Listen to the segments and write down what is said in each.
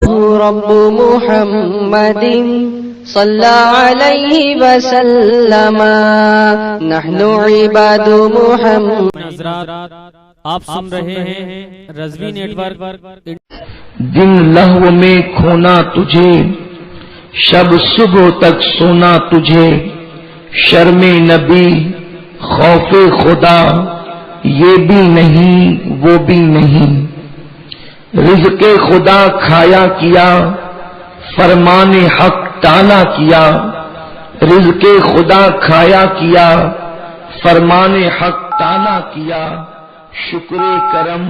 رب محمد صلى عليه وسلم نحن عباد محمد. حضرات آپ سن رہے ہیں رضوی نیٹ ورک. دن لہو میں کھونا تجھے، شب صبح تک سونا تجھے، شرم نبی خوف خدا یہ بھی نہیں وہ بھی نہیں. رزق خدا کھایا کیا، فرمان حق ٹالا کیا. رزق خدا کھایا کیا، فرمان حق ٹالا کیا. شکر کرم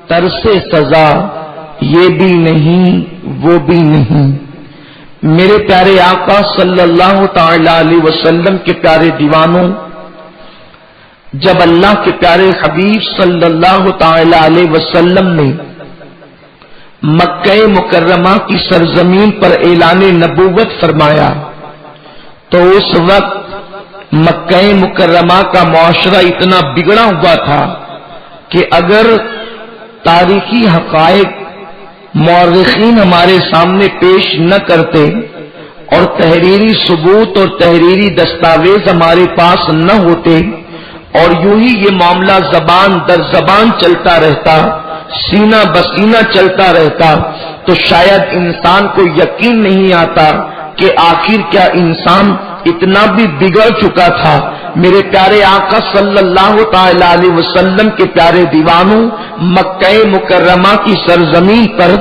ترس سزا یہ بھی نہیں وہ بھی نہیں. میرے پیارے آقا صلی اللہ تعالی علیہ وسلم کے پیارے دیوانوں، جب اللہ کے پیارے حبیب صلی اللہ تعالی علیہ وسلم نے مکہ مکرمہ کی سرزمین پر اعلان نبوت فرمایا تو اس وقت مکہ مکرمہ کا معاشرہ اتنا بگڑا ہوا تھا کہ اگر تاریخی حقائق مورخین ہمارے سامنے پیش نہ کرتے اور تحریری ثبوت اور تحریری دستاویز ہمارے پاس نہ ہوتے اور یوں ہی یہ معاملہ زبان در زبان چلتا رہتا، سینہ بسینہ چلتا رہتا، تو شاید انسان کو یقین نہیں آتا کہ آخر کیا انسان اتنا بھی بگڑ چکا تھا. میرے پیارے آقا صلی اللہ تعالی علیہ وسلم کے پیارے دیوانوں، مکہ مکرمہ کی سرزمین پر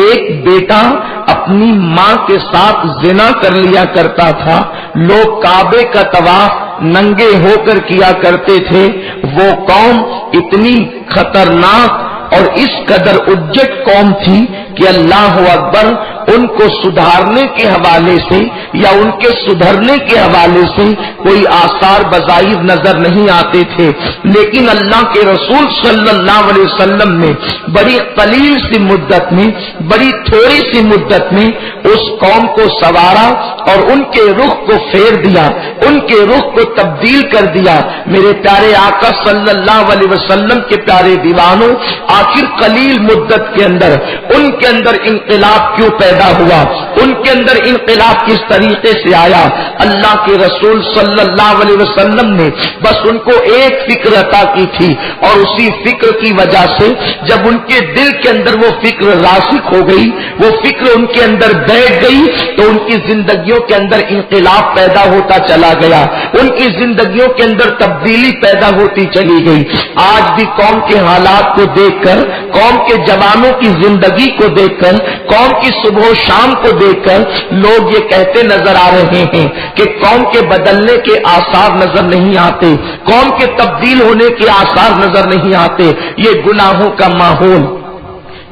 ایک بیٹا اپنی ماں کے ساتھ زنا کر لیا کرتا تھا. لوگ کعبے کا طواف ننگے ہو کر کیا کرتے تھے. وہ قوم اتنی خطرناک اور اس قدر اجٹ قوم تھی کہ اللہ اکبر، ان کو سدھارنے کے حوالے سے یا ان کے سدھرنے کے حوالے سے کوئی آثار بظاہر نظر نہیں آتے تھے. لیکن اللہ کے رسول صلی اللہ علیہ وسلم نے بڑی قلیل سی مدت میں، بڑی تھوڑی سی مدت میں اس قوم کو سنوارا اور ان کے رخ کو پھیر دیا، ان کے رخ کو تبدیل کر دیا. میرے پیارے آقا صلی اللہ علیہ وسلم کے پیارے دیوانوں، آخر قلیل مدت کے اندر ان کے اندر انقلاب کیوں پیدا ہوا؟ ان کے اندر انقلاب کس طریقے سے آیا؟ اللہ کے رسول صلی اللہ علیہ وسلم نے بس ان کو ایک فکر عطا کی تھی، اور اسی فکر کی وجہ سے جب ان کے دل کے اندر وہ فکر راسخ ہو گئی، وہ فکر ان کے اندر بیٹھ گئی، تو ان کی زندگیوں کے اندر انقلاب پیدا ہوتا چلا گیا، ان کی زندگیوں کے اندر تبدیلی پیدا ہوتی چلی گئی. آج بھی قوم کے حالات کو دیکھ کر، قوم کے جوانوں کی زندگی کو دیکھ کر، قوم کی صبح و شام کو دیکھ کر لوگ یہ کہتے نظر آ رہے ہیں کہ قوم کے بدلنے کے آثار نظر نہیں آتے، قوم کے تبدیل ہونے کے آثار نظر نہیں آتے. یہ گناہوں کا ماحول،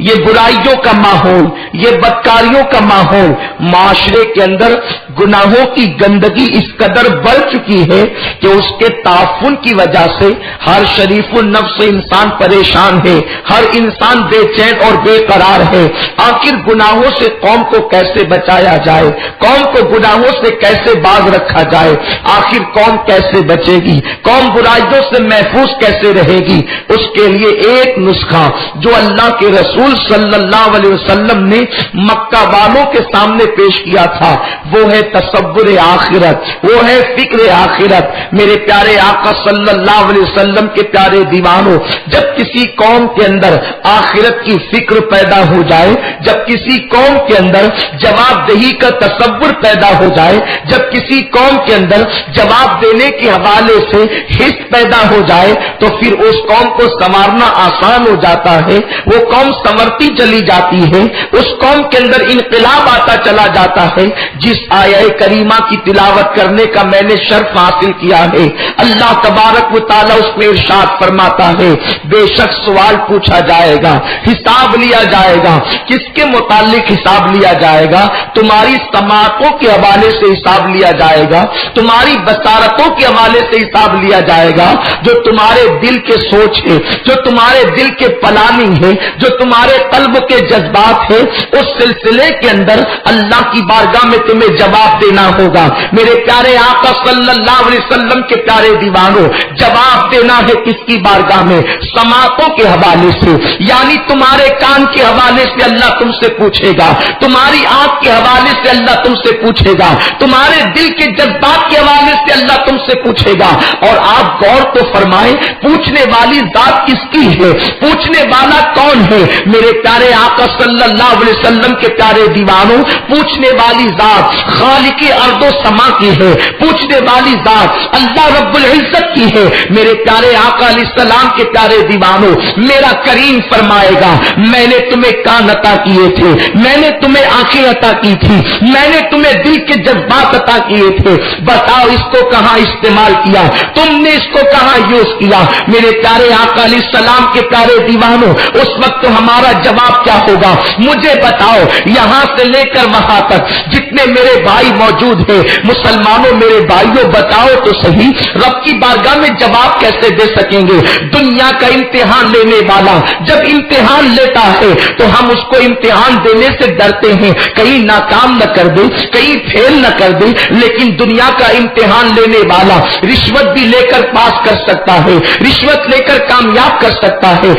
یہ برائیوں کا ماحول، یہ بدکاریوں کا ماحول، معاشرے کے اندر گناہوں کی گندگی اس قدر بڑھ چکی ہے کہ اس کے تعفن کی وجہ سے ہر شریف النفس انسان پریشان ہے، ہر انسان بے چین اور بے قرار ہے. آخر گناہوں سے قوم کو کیسے بچایا جائے؟ قوم کو گناہوں سے کیسے باز رکھا جائے؟ آخر قوم کیسے بچے گی؟ قوم برائیوں سے محفوظ کیسے رہے گی؟ اس کے لیے ایک نسخہ جو اللہ کے رسول صلی اللہ علیہ وسلم نے مکہ والوں کے سامنے پیش کیا تھا، وہ ہے تصور آخرت، وہ ہے فکر آخرت. میرے پیارے آقا صلی اللہ علیہ وسلم کے پیارے دیوانوں، جب کسی قوم کے اندر آخرت کی فکر پیدا ہو جائے، جب کسی قوم کے اندر جواب دہی کا تصور پیدا ہو جائے، جب کسی قوم کے اندر جواب دینے کے حوالے سے حس پیدا ہو جائے، تو پھر اس قوم کو سنوارنا آسان ہو جاتا ہے. وہ قوم سنورتی چلی جاتی ہے، اس قوم کے اندر انقلاب آتا چلا جاتا ہے. جس آیہ کریمہ کی تلاوت کرنے کا میں نے شرف حاصل کیا ہے، اللہ تبارک و تعالیٰ اس میں ارشاد فرماتا ہے، بے شک سوال پوچھا جائے گا، حساب لیا جائے گا. کس کے متعلق حساب لیا جائے گا؟ تمہاری سماعتوں کے حوالے سے حساب لیا جائے گا، تمہاری بصارتوں کے حوالے سے حساب لیا جائے گا. جو تمہارے دل کے سوچ ہے، جو تمہارے دل کے پلاننگ ہے، جو تمہارے تمہارے قلب کے جذبات ہیں اس سلسلے کے اندر اللہ کی بارگاہ میں تمہیں جواب دینا ہوگا۔ میرے پیارے آقا صلی اللہ علیہ وسلم کے پیارے دیوانوں، جواب دینا ہے کس کی بارگاہ میں؟ سماعتوں کے حوالے سے، یعنی تمہارے کان کے حوالے سے اللہ تم سے پوچھے گا، تمہاری آنکھ کے حوالے سے اللہ تم سے پوچھے گا، تمہارے دل کے جذبات کے حوالے سے اللہ تم سے پوچھے گا۔ اور آپ غور تو فرمائیں، پوچھنے والی ذات کس کی ہے؟ پوچھنے والا کون ہے؟ میرے پیارے آقا صلی اللہ علیہ وسلم کے پیارے دیوانوں، پوچھنے والی ذات خالق ارض و سما کی ہے، پوچھنے والی ذات اللہ رب العزت کی ہے۔ میرے پیارے آقا علیہ السلام کے پیارے دیوانوں، میرا کریم فرمائے گا میں نے تمہیں کان عطا کیے تھے، میں نے تمہیں آنکھیں عطا کی تھی، میں نے تمہیں دل کے جذبات عطا کیے تھے، بتاؤ اس کو کہاں استعمال کیا؟ تم نے اس کو کہاں یوز کیا؟ میرے پیارے آقا علیہ السلام کے پیارے دیوانوں، اس وقت ہمارا جواب کیا ہوگا؟ مجھے بتاؤ، یہاں سے لے کر وہاں تک جتنے میرے بھائی موجود ہیں، مسلمانوں میرے بھائیوں، بتاؤ تو صحیح، رب کی بارگاہ میں جواب کیسے دے سکیں گے؟ دنیا کا امتحان لینے والا جب امتحان لیتا ہے تو ہم اس کو امتحان دینے سے ڈرتے ہیں، کہیں ناکام نہ کر دے، کہیں فیل نہ کر دے، لیکن دنیا کا امتحان لینے والا رشوت بھی لے کر پاس کر سکتا ہے، رشوت لے کر کامیاب کر سکتا ہے،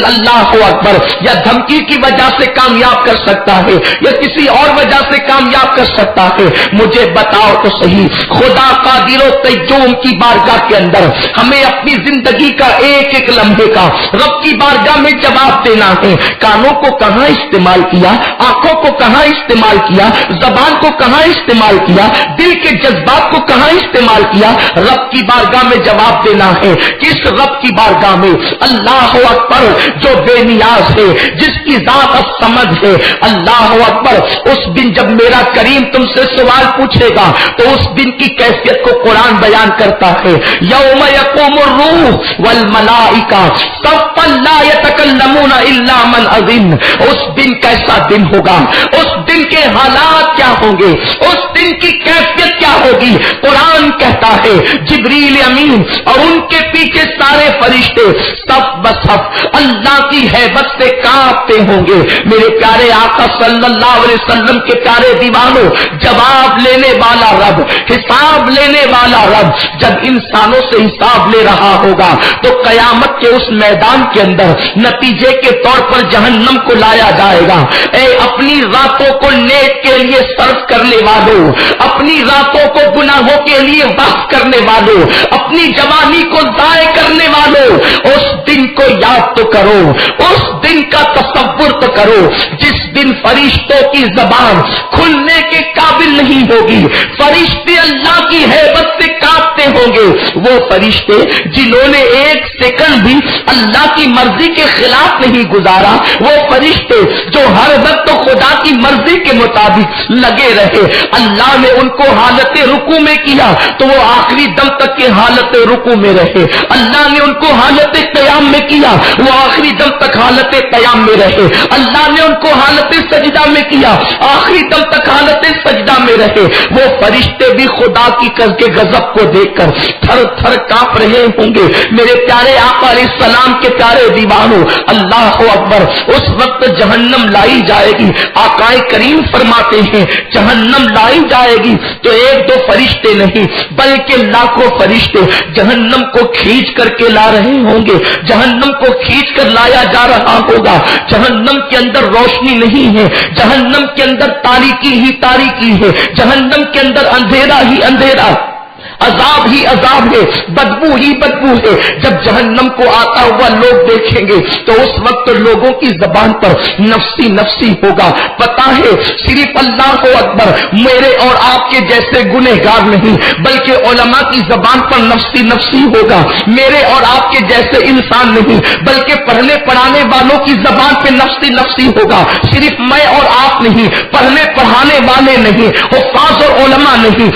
اللہ اکبر، یا دھمکی کی وجہ سے کامیاب کر سکتا ہے، یا کسی اور وجہ سے کامیاب کر سکتا ہے۔ مجھے بتاؤ تو صحیح، خدا قادر و قیوم کی بارگاہ کے اندر ہمیں اپنی زندگی کا ایک ایک لمحے کا رب کی بارگاہ میں جواب دینا ہے۔ کانوں کو کہاں استعمال کیا، آنکھوں کو کہاں استعمال کیا، زبان کو کہاں استعمال کیا، دل کے جذبات کو کہاں استعمال کیا؟ رب کی بارگاہ میں جواب دینا ہے۔ کس رب کی بارگاہ میں؟ اللہ اکبر، جو بے نیاز ہے، جس کی ذات الصمد ہے۔ اللہ اکبر، اس دن جب میرا کریم تم سے سوال پوچھے گا تو اس دن کی کیفیت کو قرآن بیان کرتا ہے۔ یوم یقوم الروح والملائکہ صفا لا یتکلمون الا من اذن۔ اس دن کیسا دن ہوگا؟ اس دن کے حالات کیا ہوں گے؟ اس دن کی کیفیت کیا ہوگی؟ قرآن کہتا ہے جبریل امین اور ان کے پیچھے سارے فرشتے صف بصف اللہ کی ہیبت سے کانپتے ہوں گے۔ میرے پیارے آقا صلی اللہ علیہ وسلم کے پیارے دیوانوں، جواب لینے والا رب، حساب لینے والا رب جب انسانوں سے حساب لے رہا ہوگا تو قیامت کے اس میدان کے اندر نتیجے کے طور پر جہنم کو لایا جائے گا۔ اے اپنی راتوں کو نیک کے لیے صرف کرنے والوں، اپنی راتوں کو گناہوں کے لیے وقف کرنے والوں، اپنی جوانی کو ضائع کرنے والوں، اس دن کو یاد تو کرو، اس دن کا تصور تو کرو جس دن فرشتوں کی زبان کھلنے کے قابل نہیں ہوگی، فرشتے اللہ کی ہیبت سے کانپتے ہوں گے۔ وہ فرشتے جنہوں نے ایک سیکنڈ بھی اللہ کی مرضی کے خلاف نہیں گزارا، وہ فرشتے جو ہر وقت خدا کی مرضی کے مطابق لگے رہے، اللہ نے ان کو حالت رکوع میں کیا تو وہ آخری دم تک کے حالت رکوع میں رہے، اللہ نے ان کو حالت قیام میں کیا وہ آخری دم تک حالت قیام میں رہے، اللہ نے ان کو حالت سجدہ میں کیا آخری دم تک حالت سجدہ میں رہے۔ وہ فرشتے بھی خدا کی کے غضب کو دیکھ کر تھر تھر کانپ رہے ہوں گے۔ میرے پیارے آقا علیہ السلام کے پیارے دیوانوں، اللہ اکبر، اس وقت جہنم لائی جائے گی۔ آقا کریم فرماتے ہیں جہنم لائی جائے گی تو ایک دو فرشتے نہیں بلکہ لاکھوں فرشتے جہنم کو کھینچ کر کے لا رہے ہوں گے، جہنم کو کھینچ کر لایا جا رہا ہوگا۔ جہنم کے اندر روشنی نہیں ہے، جہنم کے اندر تاریکی ہی تاریکی ہے، جہنم کے اندر اندھیرا ہی اندھیرا، عذاب ہی عذاب ہے، بدبو ہی بدبو ہے۔ جب جہنم کو آتا ہوا لوگ دیکھیں گے تو اس وقت لوگوں کی زبان پر نفسی نفسی ہوگا۔ پتا ہے صرف اللہ اکبر میرے اور آپ کے جیسے گنہگار نہیں بلکہ علماء کی زبان پر نفسی نفسی ہوگا، میرے اور آپ کے جیسے انسان نہیں بلکہ پڑھنے پڑھانے والوں کی زبان پہ نفسی نفسی ہوگا۔ صرف میں اور آپ نہیں، پڑھنے پڑھانے والے نہیں، حفاظ اور علماء نہیں،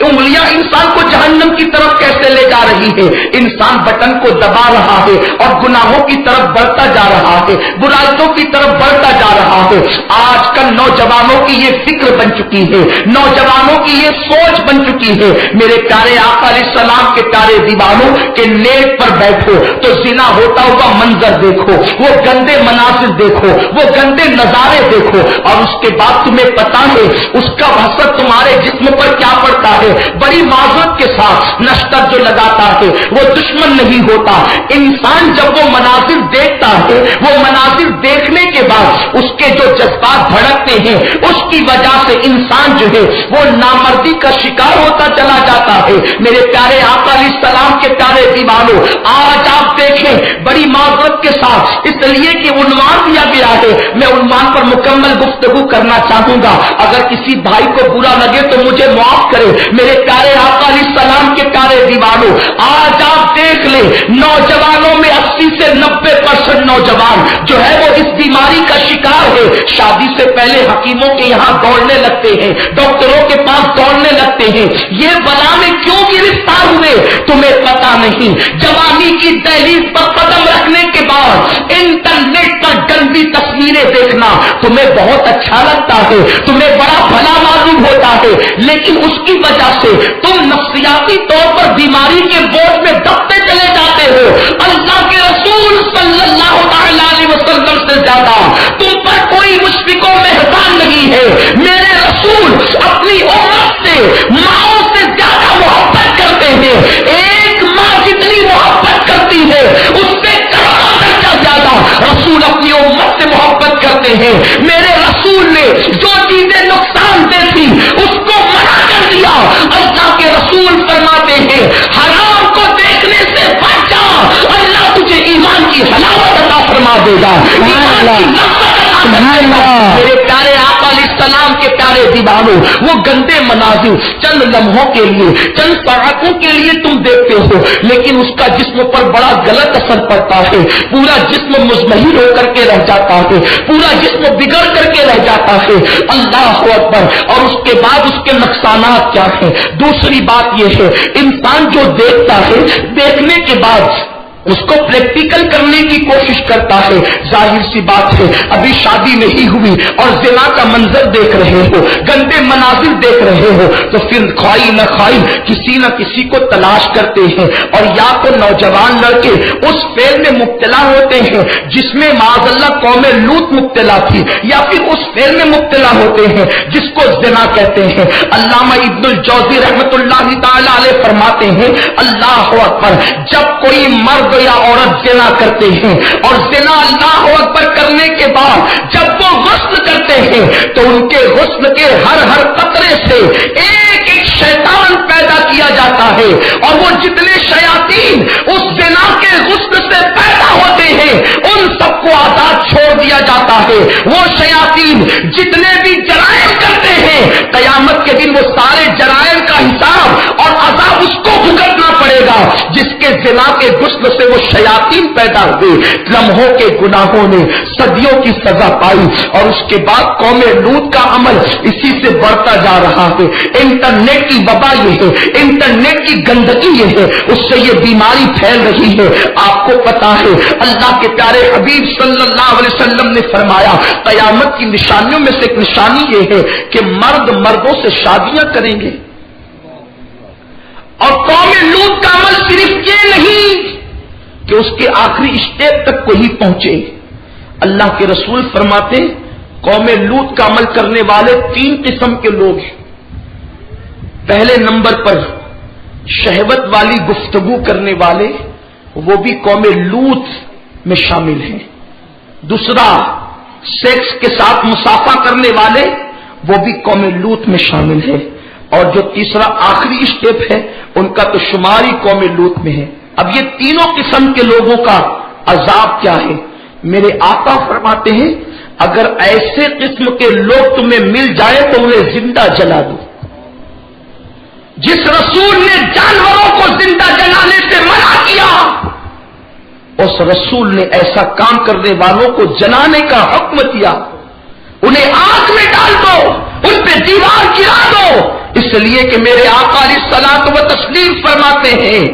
انگلیاں انسان کو جہنم کی طرف کیسے لے جا رہی ہے، انسان بٹن کو دبا رہا ہے اور گناہوں کی طرف بڑھتا جا رہا ہے، برائیوں کی طرف بڑھتا جا رہا ہے۔ آج کل نوجوانوں کی یہ فکر بن چکی ہے، نوجوانوں کی یہ سوچ بن چکی ہے۔ میرے پیارے آقا علیہ السلام کے پیارے دیوانوں کے نیٹ پر بیٹھو تو زنا ہوتا ہوا منظر دیکھو، وہ گندے مناظر دیکھو، وہ گندے نظارے دیکھو، اور اس کے بعد تمہیں پتا ہے اس کا اثر تمہارے جسم پر کیا پڑتا ہے۔ بڑی معذرت کے ساتھ نشتر جو لگاتا ہے وہ دشمن نہیں ہوتا۔ انسان جب وہ مناظر دیکھتا ہے، وہ مناظر دیکھنے کے بعد اس کے جو جذبات بھڑکتے ہیں، اس کی وجہ سے انسان جو ہے وہ نامردی کا شکار ہوتا چلا جاتا ہے۔ میرے پیارے آقا علیہ السلام کے پیارے دیوانوں، آج آپ دیکھیں بڑی معذرت کے ساتھ، اس لیے کہ عنوان دیا گیا ہے، میں عنوان پر مکمل گفتگو کرنا چاہوں گا، اگر کسی بھائی کو برا لگے تو مجھے معاف کرے۔ میرے پیارے آقا علیہ السلام کے پیارے دیوانوں، آج آپ دیکھ لیں نوجوانوں میں 80 سے 90% نوجوان جو ہے وہ اس بیماری کا شکار ہے۔ شادی سے پہلے حکیموں کے یہاں دوڑنے لگتے ہیں، ڈاکٹروں کے پاس دوڑنے لگتے ہیں، یہ بلا میں کیوں گرفتار ہوئے تمہیں پتا نہیں۔ جوانی کی دہلیز پر قدم رکھنے کے بعد انٹرنیٹ پر گندی تصویریں دیکھنا تمہیں بہت اچھا لگتا ہے، تمہیں بڑا بھلا معلوم ہوتا ہے، لیکن اس کی وجہ سے تم نفسیاتی طور پر بیماری کے بوجھ میں دبتے چلے جاتے ہو۔ اللہ کے رسول صلی اللہ علیہ وسلم سے زیادہ تم پر کوئی مشفق و مہربان نہیں ہے۔ میرے رسول اپنی امت سے، ماؤں سے زیادہ محبت کرتے ہیں۔ ایک ماں جتنی محبت کرتی ہے اس سے کروڑوں درجہ زیادہ رسول اپنی امت سے محبت کرتے ہیں۔ میرے رسول نے جو چیزیں نقصان دہ تھی اس کو منع کر دیا۔ اللہ کے رسول فرماتے ہیں حرام کو دیکھنے سے بچ جا، اللہ تجھے ایمان کی حلاوت عطا فرما دے گا، ایمان کی لذت عطا فرما دے گا۔ میرے پیارے آقا علیہ السلام کے پیارے دیوانوں، وہ گندے مناظر چند لمحوں کے لیے، چند ساعتوں کے لیے تم دیکھتے ہو، لیکن اس کا جسم پر بڑا غلط اثر پڑتا ہے، پورا جسم مزمحل ہو کر کے رہ جاتا ہے، پورا جسم بگڑ کر کے رہ جاتا ہے۔ اللہ اکبر۔ اور اس کے بعد اس کے نقصانات کیا ہیں؟ دوسری بات یہ ہے انسان جو دیکھتا ہے، دیکھنے کے بعد اس کو پریکٹیکل کرنے کی کوشش کرتا ہے۔ ظاہر سی بات ہے ابھی شادی نہیں ہوئی اور زنا کا منظر دیکھ رہے ہو، گندے مناظر دیکھ رہے ہو، تو پھر خواہی نہ خواہی کسی نہ کسی کو تلاش کرتے ہیں، اور یا تو نوجوان لڑکے اس فعل میں مبتلا ہوتے ہیں جس میں معاذ اللہ قوم لوط مبتلا تھی، یا پھر اس فعل میں مبتلا ہوتے ہیں جس کو زنا کہتے ہیں۔ علامہ ابن الجوزی رحمۃ اللہ تعالی علیہ فرماتے ہیں اللہ اکبر، جب کوئی مرد یا عورت زنا کرتے ہیں اور زنا اللہ اکبر کرنے کے بعد جب وہ غسل کرتے ہیں تو ان کے غسل کے ہر قطرے سے ایک ایک شیطان پیدا کیا جاتا ہے، اور وہ جتنے شیاطین اس زنا کے غسل سے پیدا ہوتے ہیں ان سب کو آزاد چھوڑ دیا جاتا ہے۔ وہ شیاطین جتنے بھی جرائم کرتے ہیں قیامت کے دن وہ سارے جرائم کا حساب اور عذاب اس کو بھگتنا پڑے گا جس کے زنا کے غسل سے وہ شیاطین پیدا ہوئے۔ لمحوں کے گناہوں نے صدیوں کی سزا پائی، اور اس کے بعد قوم لوط کا عمل اسی سے بڑھتا جا رہا ہے۔ انٹرنیٹ کی وبا یہ ہے، انٹرنیٹ کی گندگی یہ ہے، اس سے یہ بیماری پھیل رہی ہے۔ آپ کو پتا ہے اللہ کے پیارے حبیب صلی اللہ علیہ وسلم نے فرمایا قیامت کی نشانیوں میں سے ایک نشانی یہ ہے کہ مرد مردوں سے شادیاں کریں گے، اور قوم لوط کا عمل صرف یہ نہیں کہ اس کے آخری اسٹیپ تک کوئی پہنچے۔ اللہ کے رسول فرماتے قوم لوط کا عمل کرنے والے 3 قسم کے لوگ ہیں۔ پہلے نمبر پر شہوت والی گفتگو کرنے والے، وہ بھی قوم لوط میں شامل ہیں۔ دوسرا سیکس کے ساتھ مسافہ کرنے والے، وہ بھی قوم لوط میں شامل ہے۔ اور جو تیسرا آخری اسٹیپ ہے ان کا تو شمار ہی قوم لوط میں ہے۔ اب یہ تینوں قسم کے لوگوں کا عذاب کیا ہے؟ میرے آقا فرماتے ہیں اگر ایسے قسم کے لوگ تمہیں مل جائے تو انہیں زندہ جلا دو۔ جس رسول نے جانوروں کو زندہ جلانے سے منع کیا، اس رسول نے ایسا کام کرنے والوں کو جلانے کا حکم دیا۔ انہیں آگ میں ڈال دو، ان پہ دیوار گرا دو۔ اس لیے کہ میرے آقا علیہ الصلوۃ و تسلیم فرماتے ہیں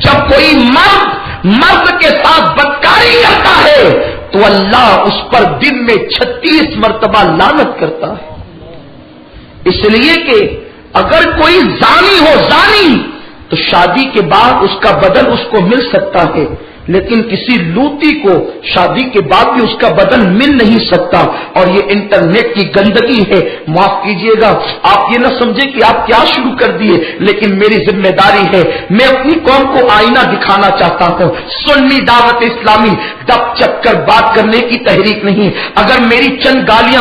جب کوئی مرد کے ساتھ بدکاری کرتا ہے تو اللہ اس پر دن میں 36 مرتبہ لعنت کرتا ہے۔ اس لیے کہ اگر کوئی زانی تو شادی کے بعد اس کا بدن اس کو مل سکتا ہے، لیکن کسی لوتی کو شادی کے بعد بھی اس کا بدن مل نہیں سکتا، اور یہ انٹرنیٹ کی گندگی ہے۔ معاف کیجئے گا، آپ یہ نہ سمجھے کہ آپ کیا شروع کر دیے، لیکن میری ذمہ داری ہے، میں اپنی قوم کو آئینہ دکھانا چاہتا ہوں۔ سنی دعوت اسلامی دب چک کر بات کرنے کی تحریک نہیں۔ اگر میری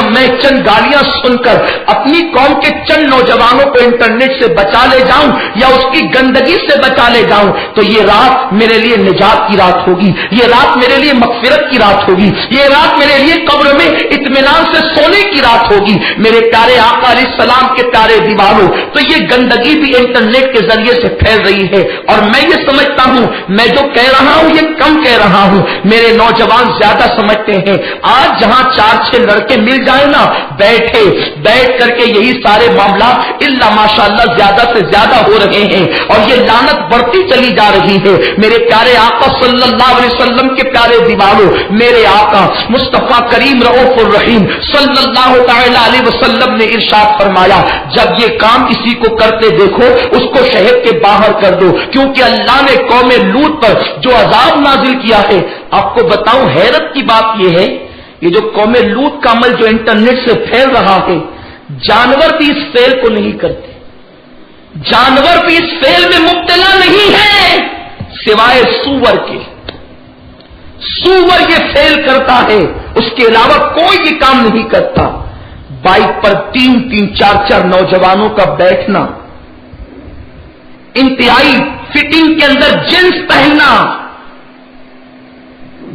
میں چند گالیاں سن کر اپنی قوم کے چند نوجوانوں کو انٹرنیٹ سے بچا لے جاؤں یا اس کی گندگی سے بچا لے جاؤں تو یہ رات میرے لیے نجات کی رات ہوگی، یہ رات میرے لیے مغفرت کی رات ہوگی، یہ رات میرے لیے قبر میں اطمینان سے سونے کی رات ہوگی۔ میرے پیارے آقا علیہ السلام کے پیارے دیوانوں، تو یہ گندگی بھی انٹرنیٹ کے ذریعے سے پھیل رہی ہے، اور میں یہ سمجھتا ہوں میں جو کہہ رہا ہوں یہ کم کہہ رہا ہوں، میرے نوجوان زیادہ سمجھتے ہیں۔ آج جہاں 4-6 لڑکے مل جائیں نا، بیٹھ کر کے یہی سارے معاملات الا ماشاءاللہ زیادہ سے زیادہ ہو رہے ہیں، اور یہ لعنت بڑھتی چلی جا رہی ہے۔ میرے پیارے آقا صلی اللہ علیہ وسلم کے پیارے دیوانوں، میرے آقا مصطفیٰ کریم رؤوف الرحیم صلی اللہ تعالی علیہ وسلم نے ارشاد فرمایا جب یہ کام کسی کو کرتے دیکھو اس کو شہر کے باہر کر دو، کیونکہ اللہ نے قوم لوط پر جو عذاب نازل کیا ہے۔ آپ کو بتاؤں حیرت کی بات یہ ہے، یہ جو قوم لوط کا عمل جو انٹرنیٹ سے پھیل رہا ہے، جانور بھی اس فعل کو نہیں کرتے، جانور بھی اس فعل میں مبتلا نہیں ہے سوائے سور کے۔ سور یہ فعل کرتا ہے، اس کے علاوہ کوئی یہ کام نہیں کرتا۔ بائک پر 3-3 4-4 نوجوانوں کا بیٹھنا، انتہائی فٹنگ کے اندر جنس پہننا،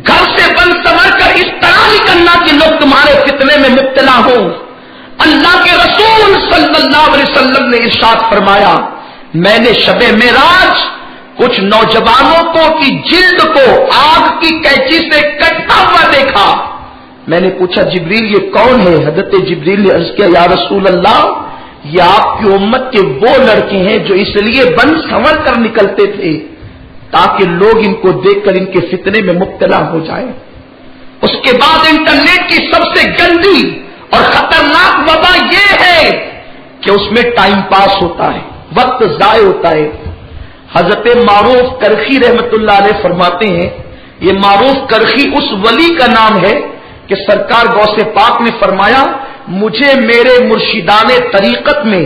گھر سے بند سنور کر اس طرح نکلنا کہ لوگ تمہارے فتنے میں مبتلا ہوں۔ اللہ کے رسول صلی اللہ علیہ وسلم نے ارشاد فرمایا میں نے شب معراج کچھ نوجوانوں کو کی جلد کو آگ کی کینچی سے کٹتا ہوا دیکھا۔ میں نے پوچھا جبریل یہ کون ہے؟ حضرت جبریل نے عرض کیا یا رسول اللہ یہ آپ کی امت کے وہ لڑکے ہیں جو اس لیے بند سنور کر نکلتے تھے تاکہ لوگ ان کو دیکھ کر ان کے فتنے میں مبتلا ہو جائیں۔ اس کے بعد انٹرنیٹ کی سب سے گندی اور خطرناک وبا یہ ہے کہ اس میں ٹائم پاس ہوتا ہے، وقت ضائع ہوتا ہے۔ حضرت معروف کرخی رحمت اللہ علیہ فرماتے ہیں، یہ معروف کرخی اس ولی کا نام ہے کہ سرکار غوث پاک نے فرمایا مجھے میرے مرشدان طریقت میں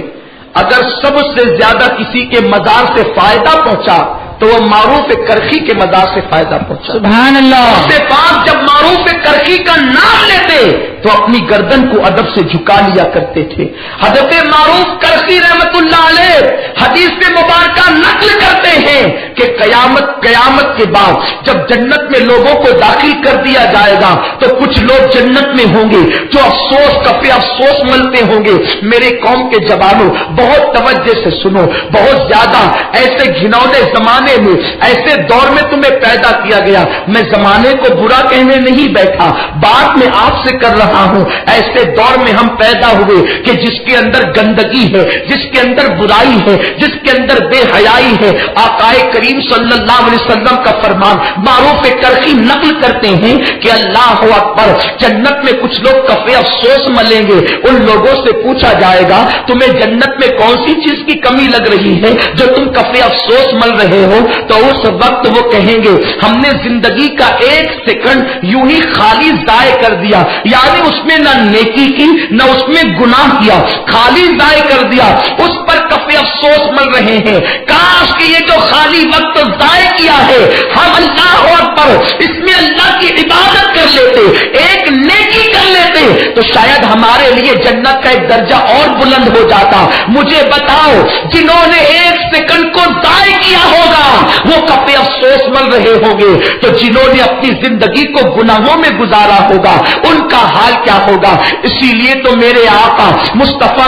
اگر سب سے زیادہ کسی کے مزار سے فائدہ پہنچا تو وہ معروف کرخی کے مزار سے فائدہ پہنچا۔ سبحان اللہ۔ غوث پاک جب معروف کرخی کا نام لیتے تو اپنی گردن کو ادب سے جھکا لیا کرتے تھے۔ حضرت معروف کرخی رحمت اللہ علیہ حدیث مبارکہ نقل کرتے ہیں کہ قیامت کے بعد جب جنت میں لوگوں کو داخل کر دیا جائے گا تو کچھ لوگ جنت میں ہوں گے جو افسوس ملتے ہوں گے۔ میرے قوم کے جوانوں بہت توجہ سے سنو، بہت زیادہ ایسے گھنونے زمانے میں ایسے دور میں تمہیں پیدا کیا گیا، میں زمانے کو برا کہنے نہیں بیٹھا، بات میں آپ سے کر رہا ہوں۔ ایسے دور میں ہم پیدا ہوئے کہ جس کے اندر گندگی ہے، جس کے اندر برائی ہے، جس کے اندر بے حیائی ہے۔ آقا کریم صلی اللہ علیہ وسلم کا فرمان معروف کرخی نقل کرتے ہیں کہ اللہ اکبر، جنت میں کچھ لوگ کفے افسوس ملیں گے، ان لوگوں سے پوچھا جائے گا تمہیں جنت میں کون سی چیز کی کمی لگ رہی ہے جو تم کفے افسوس مل رہے ہو؟ تو اس وقت وہ کہیں گے ہم نے زندگی کا 1 سیکنڈ یوں ہی خالی ضائع کر دیا، یعنی اس میں نہ نیکی کی نہ اس میں گناہ کیا، خالی ضائع کر دیا، اس پر کفے افسوس مل رہے ہیں۔ کاش کہ یہ جو خالی وقت ضائع کیا ہے ہم اللہ اکبر اس میں اللہ کی عبادت کر لیتے، ایک نیکی کر لیتے تو شاید ہمارے لیے جنت کا ایک درجہ اور بلند ہو جاتا۔ مجھے بتاؤ جنہوں نے 1 سیکنڈ کو ضائع کیا ہوگا وہ کفے افسوس مل رہے ہوں گے، تو جنہوں نے اپنی زندگی کو گناہوں میں گزارا ہوگا ان کا حال کیا ہوگا؟ اسی لیے تو میرے آقا مصطفیٰ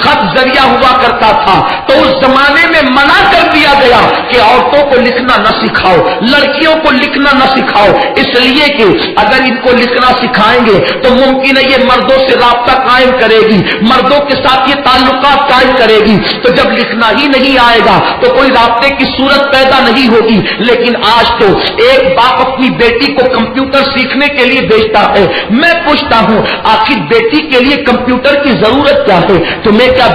خط ذریعہ ہوا کرتا تھا تو اس زمانے میں منع کر دیا گیا کہ عورتوں کو لکھنا نہ سکھاؤ، لڑکیوں کو لکھنا نہ سکھاؤ، اس لیے کہ اگر ان کو لکھنا سکھائیں گے تو ممکن ہے یہ مردوں سے رابطہ قائم کرے گی، مردوں کے ساتھ یہ تعلقات قائم کرے گی، تو جب لکھنا ہی نہیں آئے گا تو کوئی رابطے کی صورت پیدا نہیں ہوگی۔ لیکن آج تو ایک باپ اپنی بیٹی کو کمپیوٹر سیکھنے کے لیے بھیجتا ہے۔ میں پوچھتا ہوں آخر بیٹی کے لیے کمپیوٹر کی ضرورت کیا ہے؟ تمہیں کیا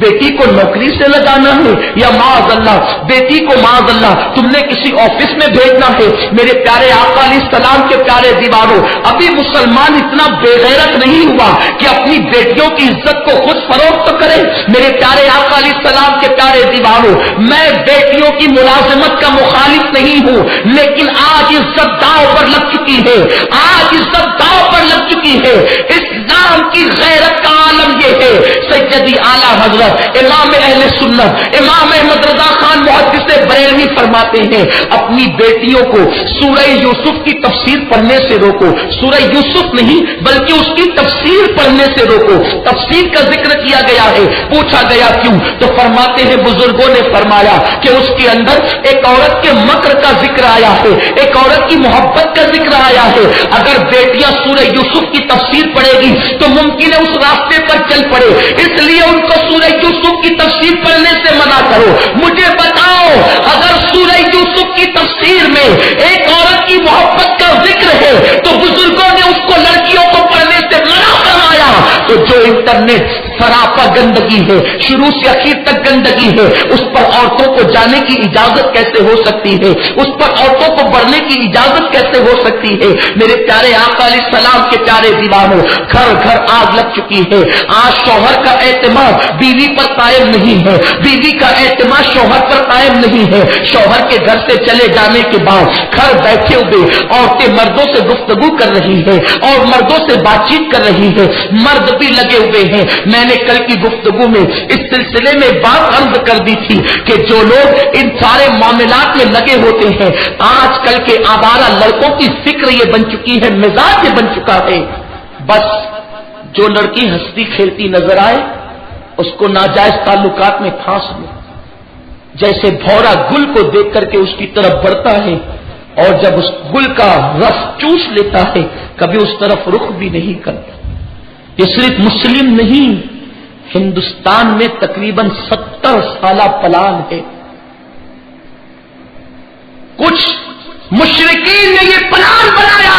بیٹی کو نوکری سے لگانا ہے؟ یا معاذ اللہ بیٹی کو معاذ اللہ تم نے کسی آفس میں بھیجنا ہے؟ میرے پیارے آقا علیہ السلام کے پیارے دیواروں، ابھی مسلمان اتنا بے غیرت نہیں ہوا کہ اپنی بیٹیوں کی عزت کو خود فروخت کرے۔ میرے پیارے آقا علیہ السلام کے پیارے دیواروں، میں بیٹیوں کی ملازمت کا مخالف نہیں ہوں، لیکن آج عزت داؤ پر لگ چکی ہے، آج عزت داؤ پر لگ چکی ہے۔ اسلام کی غیرت کا عالم یہ ہے۔ سیدی اعلیٰ حضرت امام اہل سنت امام احمد رضا خان محدث بریلوی فرماتے ہیں اپنی بیٹیوں کو سورہ یوسف کی تفسیر پڑھنے سے روکو، سورہ یوسف نہیں بلکہ اس کی تفسیر پڑھنے سے روکو۔ تفسیر کا ذکر کیا گیا ہے، پوچھا گیا کیوں؟ تو فرماتے ہیں بزرگوں نے فرمایا کہ اس کے اندر ایک عورت کے مکر کا ذکر آیا ہے، ایک عورت کی محبت کا ذکر آیا ہے۔ اگر بیٹیاں سورہ یوسف کی تفسیر پڑھے گی تو ممکن ہے اس راستے پر چل پڑے، اس لیے ان کو سورہ یوسف کی تفسیر پڑھنے سے منع کرو۔ مجھے بتاؤ اگر سورہ یوسف کی تفسیر میں ایک عورت کی محبت کا ذکر ہے تو بزرگوں نے اس کو لڑکیوں کو پڑھنے سے منع فرمایا، تو جو انٹرنیٹ سراپا گندگی ہے، شروع سے اخیر تک گندگی ہے، اس پر عورتوں کو جانے کی اجازت کیسے ہو سکتی ہے؟ اس پر عورتوں کو بڑھنے کی اجازت کیسے ہو سکتی ہے؟ میرے پیارے آقا علیہ السلام کے پیارے دیوانوں، گھر گھر آگ لگ چکی ہے۔ آج شوہر کا اعتماد بیوی پر قائم نہیں ہے، بیوی کا اعتماد شوہر پر قائم نہیں ہے۔ شوہر کے گھر سے چلے جانے کے بعد گھر بیٹھے ہوئے عورتیں مردوں سے گفتگو کر رہی ہیں اور مردوں سے بات چیت کر رہی ہیں، مرد بھی لگے ہوئے ہیں۔ میں نے کل کی گفتگو میں اس سلسلے میں بات عرض کر دی تھی کہ جو لوگ ان سارے معاملات میں لگے ہوتے ہیں، آج کل کے آوارہ لڑکوں کی فکر یہ بن چکی ہے، مزاج یہ بن چکا ہے، بس جو لڑکی ہنستی کھیلتی نظر آئے اس کو ناجائز تعلقات میں پھانس لو۔ جیسے بھورا گل کو دیکھ کر کے اس کی طرف بڑھتا ہے اور جب اس گل کا رس چوس لیتا ہے کبھی اس طرف رخ بھی نہیں کرتا۔ یہ صرف مسلم نہیں، ہندوستان میں تقریباً 70 سالہ پلان ہے۔ کچھ مشرکین نے یہ پلان بنایا،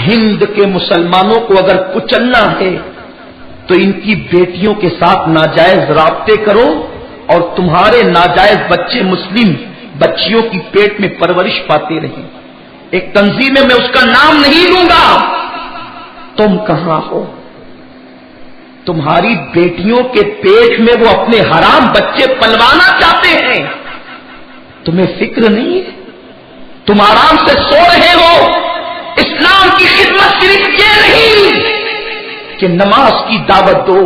ہند کے مسلمانوں کو اگر کچلنا ہے تو ان کی بیٹیوں کے ساتھ ناجائز رابطے کرو اور تمہارے ناجائز بچے مسلم بچیوں کی پیٹ میں پرورش پاتے رہیں۔ ایک تنظیم ہے، میں اس کا نام نہیں لوں گا۔ تم کہاں ہو؟ تمہاری بیٹیوں کے پیٹ میں وہ اپنے حرام بچے پلوانا چاہتے ہیں، تمہیں فکر نہیں ہے؟ تم آرام سے سو رہے ہو۔ اسلام کی خدمت صرف یہ نہیں کہ نماز کی دعوت دو،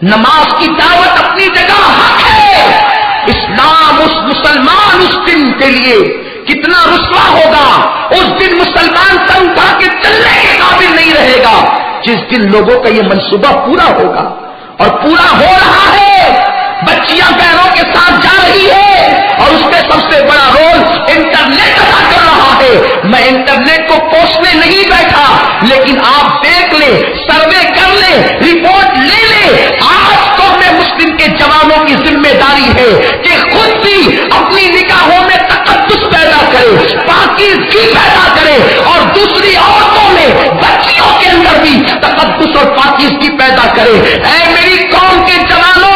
نماز کی دعوت اپنی جگہ حق ہے۔ اسلام اس مسلمان اس دن کے لیے کتنا رسوا ہوگا، اس دن مسلمان سر اٹھا کے چلنے کے قابل نہیں رہے گا جس دن لوگوں کا یہ منصوبہ پورا ہوگا، اور پورا ہو رہا ہے۔ بچیاں پیروں کے ساتھ جا رہی ہے اور اس میں سب سے بڑا رول انٹرنیٹ ادا کر رہا ہے۔ میں انٹرنیٹ کو کوسنے نہیں بیٹھا، لیکن آپ دیکھ لیں، سروے کر لیں، رپورٹ لے لیں۔ آج قوم مسلم کے جوانوں کی ذمہ داری ہے کہ خود بھی اپنی نگاہوں میں تقدس پیدا کرے، پاکیزگی پیدا کرے، اور دوسری عورتوں میں بچیوں کے اندر بھی تقدس اور پاکیزگی پیدا کرے۔ اے میری قوم کے جوانوں،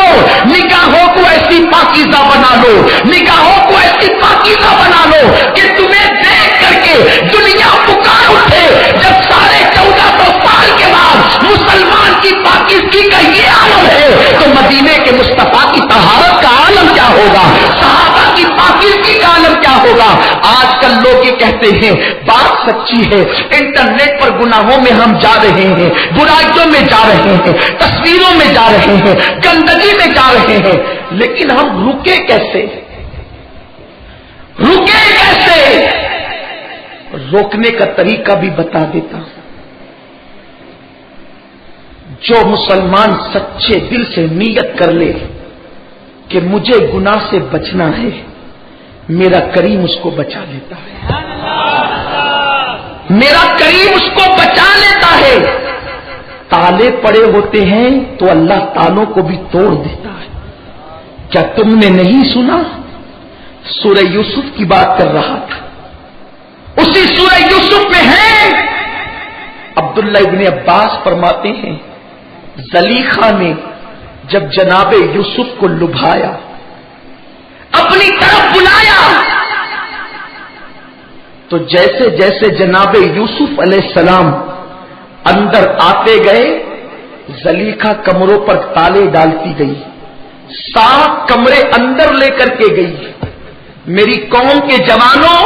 نگاہوں کو ایسی پاکیزہ بنا لو، نگاہوں کو ایسی پاکیزہ بنا لو کہ تمہیں دیکھ کر کے دنیا پکار اٹھے۔ جب 1450 سال کے بعد مسلمان کی پاکیزگی کا یہ عالم ہے تو مدینے کے مصطفیٰ کی طہارت کا عالم کیا ہوگا، صحابہ کی پاکیزگی کا عالم کیا ہوگا۔ آج کل لوگ یہ کہتے ہیں، بات سچی ہے، انٹرنیٹ پر گناہوں میں ہم جا رہے ہیں، برائیوں میں جا رہے ہیں، تصویروں میں جا رہے ہیں، گندگی میں جا رہے ہیں، لیکن ہم رکے کیسے؟ رکے کیسے؟ روکنے کا طریقہ بھی بتا دیتا ہوں۔ جو مسلمان سچے دل سے نیت کر لے کہ مجھے گناہ سے بچنا ہے، میرا کریم اس کو بچا لیتا ہے، میرا کریم اس کو بچا لیتا ہے۔ تالے پڑے ہوتے ہیں تو اللہ تالوں کو بھی توڑ دیتا ہے۔ کیا تم نے نہیں سنا؟ سورہ یوسف کی بات کر رہا تھا، اسی سورہ یوسف میں ہے، عبداللہ ابن عباس فرماتے ہیں زلیخا نے جب جناب یوسف کو لبھایا، اپنی طرف بلایا، تو جیسے جیسے جناب یوسف علیہ السلام اندر آتے گئے، زلیخا کمروں پر تالے ڈالتی گئی، 7 کمرے اندر لے کر کے گئی۔ میری قوم کے جوانوں،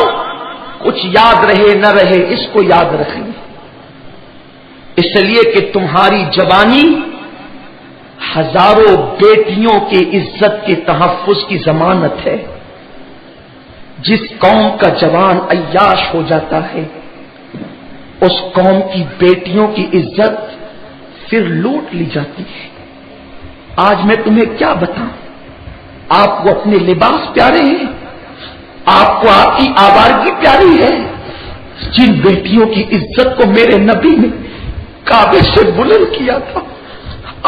کچھ یاد رہے نہ رہے اس کو یاد رکھیں، اس لیے کہ تمہاری جوانی ہزاروں بیٹیوں کی عزت کے تحفظ کی ضمانت ہے۔ جس قوم کا جوان عیاش ہو جاتا ہے، اس قوم کی بیٹیوں کی عزت پھر لوٹ لی جاتی ہے۔ آج میں تمہیں کیا بتاؤں؟ آپ کو اپنے لباس پیارے ہیں، آپ کو آپ کی آوارگی پیاری ہے۔ جن بیٹیوں کی عزت کو میرے نبی نے کعبے سے بلند کیا تھا،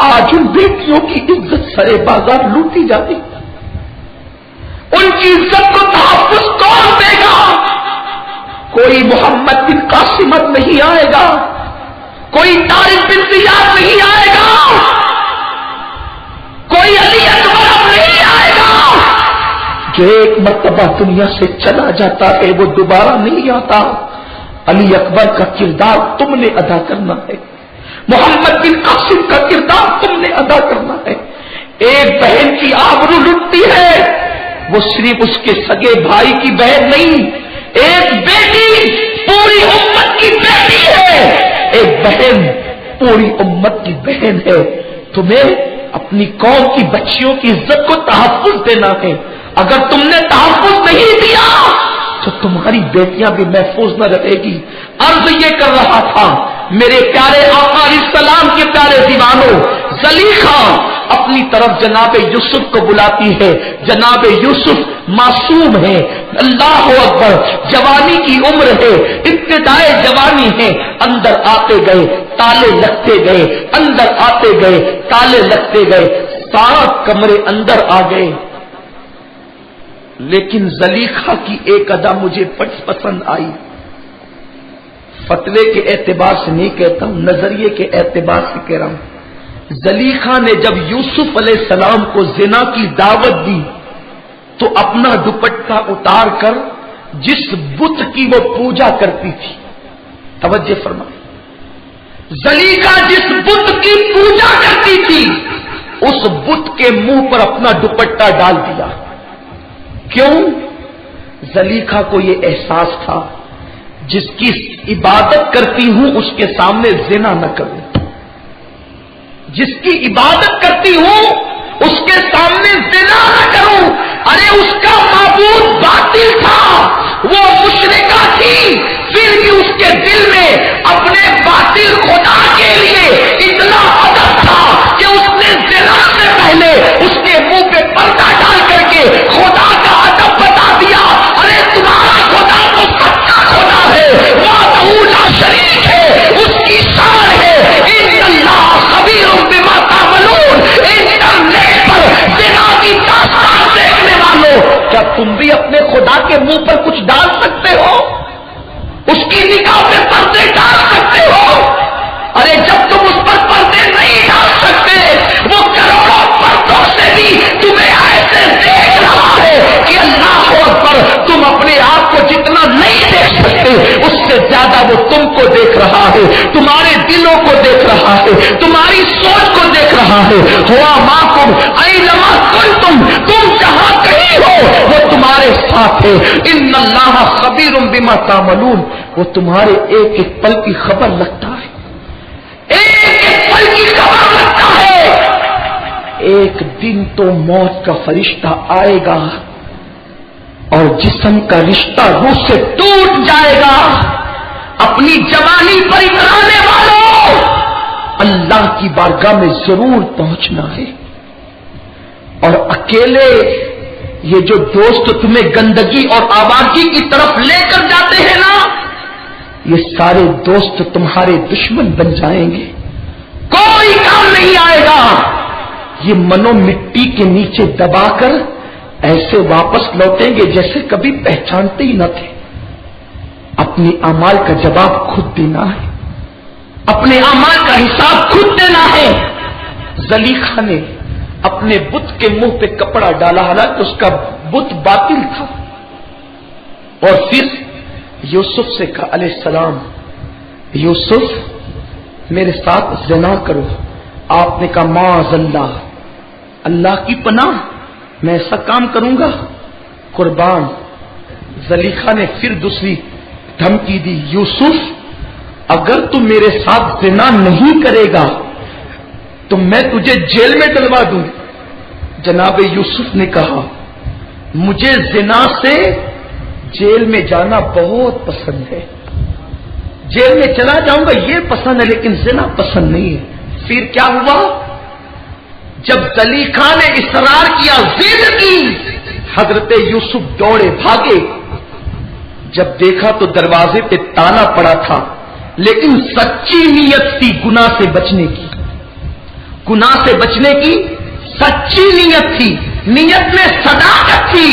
آج ان بیٹیوں کی عزت سرے بازار لوٹی جاتی، ان کی عزت کو تحفظ کون دے گا؟ کوئی محمد بن قاسم نہیں آئے گا، کوئی طارق بن زیاد نہیں آئے گا، کوئی علی اکبر نہیں آئے گا۔ جو ایک مرتبہ دنیا سے چلا جاتا ہے وہ دوبارہ نہیں آتا۔ علی اکبر کا کردار تم نے ادا کرنا ہے، محمد بن قاسم کا کردار تم نے ادا کرنا ہے۔ ایک بہن کی آبرو لٹتی ہے، وہ صرف اس کے سگے بھائی کی بہن نہیں، ایک بیٹی پوری امت کی بیٹی ہے، ایک بہن پوری امت کی بہن ہے۔ تمہیں اپنی قوم کی بچیوں کی عزت کو تحفظ دینا ہے۔ اگر تم نے تحفظ نہیں دیا تو تمہاری بیٹیاں بھی محفوظ نہ رہے گی۔ عرض یہ کر رہا تھا میرے پیارے آقا علیہ السلام کے پیارے دیوانوں، زلیخا اپنی طرف جناب یوسف کو بلاتی ہے۔ جناب یوسف معصوم ہے، اللہ اکبر، جوانی کی عمر ہے، ابتدائے جوانی ہے۔ اندر آتے گئے تالے لگتے گئے، اندر آتے گئے تالے لگتے گئے، 7 کمرے اندر آ گئے۔ لیکن زلیخا کی ایک ادا مجھے پسند آئی، فتوے کے اعتبار سے نہیں کہتا ہوں، نظریے کے اعتبار سے کہہ رہا ہوں۔ زلیخا نے جب یوسف علیہ السلام کو زنا کی دعوت دی تو اپنا دوپٹہ اتار کر جس بت کی وہ پوجا کرتی تھی، توجہ فرمائیں، زلیخا جس بت کی پوجا کرتی تھی اس بت کے منہ پر اپنا دوپٹہ ڈال دیا۔ کیوں؟ زلیخا کو یہ احساس تھا جس کی عبادت کرتی ہوں اس کے سامنے زنا نہ کروں، جس کی عبادت کرتی ہوں اس کے سامنے زنا نہ کروں۔ ارے اس کا معبود باطل تھا، وہ مشرکہ تھی، پھر بھی اس کے دل میں اپنے باطل خدا کے لیے اتنا ادب تھا کہ اس نے زنا سے پہلے اس کے منہ پہ پردہ ڈال کر کے خدا کا ادب بتا دیا۔ ارے تمہارا خدا تو سچا خدا ہے، وحدہ لا شریک ہے، اس کی شان ہے، ان اللہ خبیر بما تعملون۔ انٹرنیٹ پر زنا کی داستان دیکھنے والوں، کیا تم بھی اپنے خدا کے منہ پر کچھ ڈال سکتے ہو؟ اس کی نگاہ پہ پردے ڈال سکتے ہو؟ ارے جب تم اس پر پردے نہیں ڈال سکتے، وہ کروڑوں پردوں سے بھی تمہیں ایسے دیکھ رہا ہے کہ اللہ اکبر، تم اپنے آپ کو جتنا نہیں دیکھ سکتے اس سے زیادہ وہ تم کو دیکھ رہا ہے، تمہارے دلوں کو دیکھ رہا ہے، تمہاری سوچ کو دیکھ رہا ہے۔ ہوا ماکم اینما کنتم، تم جہاں کہیں ہو وہ تمہارے ساتھ ہے۔ ان اللہ خبیر بما تعملون، وہ تمہارے ایک ایک پل کی خبر رکھتا ہے، ایک ایک پل کی خبر رکھتا ہے۔ ایک دن تو موت کا فرشتہ آئے گا اور جسم کا رشتہ روح سے ٹوٹ جائے گا۔ اپنی جوانی پر اترانے والوں، اللہ کی بارگاہ میں ضرور پہنچنا ہے. اور اکیلے یہ جو دوست تمہیں گندگی اور آوارگی کی طرف لے کر جاتے ہیں نا، یہ سارے دوست تمہارے دشمن بن جائیں گے، کوئی کام نہیں آئے گا. یہ منو مٹی کے نیچے دبا کر ایسے واپس لوٹیں گے جیسے کبھی پہچانتے ہی نہ تھے. اپنے اعمال کا جواب خود دینا ہے، اپنے اعمال کا حساب خود دینا ہے. زلیخا نے اپنے بت کے منہ پہ کپڑا ڈالا، حالانکہ اس کا بت باطل تھا، اور پھر یوسف سے کہا علیہ السلام، یوسف میرے ساتھ زنا کرو. آپ نے کہا معاذ اللہ، اللہ کی پناہ، میں ایسا کام کروں گا؟ قربان. زلیخا نے پھر دوسری دھمکی دی، یوسف اگر تو میرے ساتھ زنا نہیں کرے گا تو میں تجھے جیل میں ڈلوا دوں. جناب یوسف نے کہا مجھے زنا سے جیل میں جانا بہت پسند ہے، جیل میں چلا جاؤں گا یہ پسند ہے، لیکن زنا پسند نہیں ہے. پھر کیا ہوا؟ جب زلیخا نے اصرار کیا، ضد کی، حضرت یوسف دوڑے بھاگے. جب دیکھا تو دروازے پہ تالا پڑا تھا، لیکن سچی نیت تھی گناہ سے بچنے کی، گناہ سے بچنے کی سچی نیت تھی، نیت میں صداقت تھی.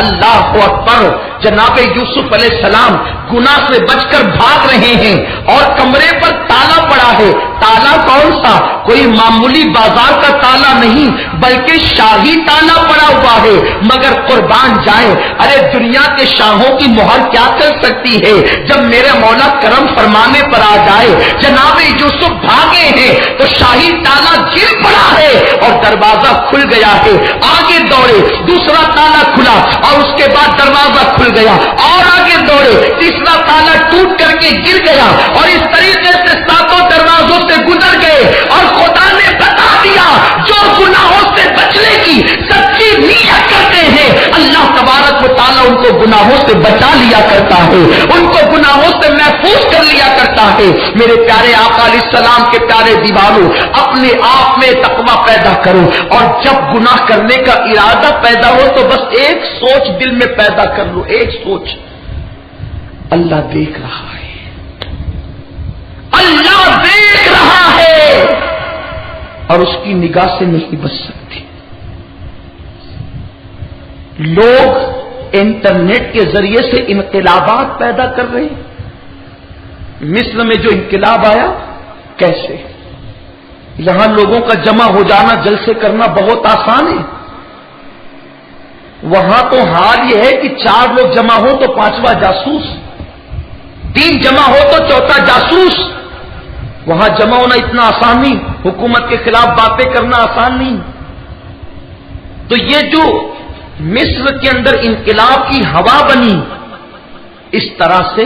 اللہ اکبر. جناب یوسف علیہ السلام گناہ سے بچ کر بھاگ رہے ہیں اور کمرے پر تالا پڑا ہے. تالا کون سا؟ کوئی معمولی بازار کا تالا نہیں، بلکہ شاہی تالا پڑا ہوا ہے. مگر قربان جائیں، ارے دنیا کے شاہوں کی مہر کیا کر سکتی ہے جب میرے مولا کرم فرمانے پر آ جائے. جناب یوسف بھاگے ہیں تو شاہی تالا گر پڑا ہے اور دروازہ کھل گیا ہے. آگے دوڑے، دوسرا تالا کھلا اور اس کے بعد دروازہ کھل گیا، اور آگے دوڑے، تیسرا تالا ٹوٹ کر کے گر گیا، اور اس طریقے سے ساتوں دروازوں سے گزر گئے. اور خدا نے بتا دیا جو گناہوں سے بچنے کی سچی نیت کرتے ہیں اللہ تبارک و تعالیٰ ان کو گناہوں سے بچا لیا کرتا ہے، ان کو گناہوں سے محفوظ کر لیا کرتا ہے. میرے پیارے آقا علیہ السلام کے پیارے دیوانوں، اپنے آپ میں تقویٰ پیدا کرو، اور جب گناہ کرنے کا ارادہ پیدا ہو تو بس ایک سوچ دل میں پیدا کر لو، ایک سوچ، اللہ دیکھ رہا ہے، اللہ دیکھ رہا ہے، اور اس کی نگاہ سے نہیں بچ سکتے. لوگ انٹرنیٹ کے ذریعے سے انقلابات پیدا کر رہے ہیں. مصر میں جو انقلاب آیا، کیسے؟ یہاں لوگوں کا جمع ہو جانا، جلسے کرنا بہت آسان ہے. وہاں تو حال یہ ہے کہ 4 لوگ جمع ہو تو 5واں جاسوس، 3 جمع ہو تو 4تھا جاسوس. وہاں جمع ہونا اتنا آسان نہیں، حکومت کے خلاف باتیں کرنا آسان نہیں. تو یہ جو مصر کے اندر انقلاب کی ہوا بنی اس طرح سے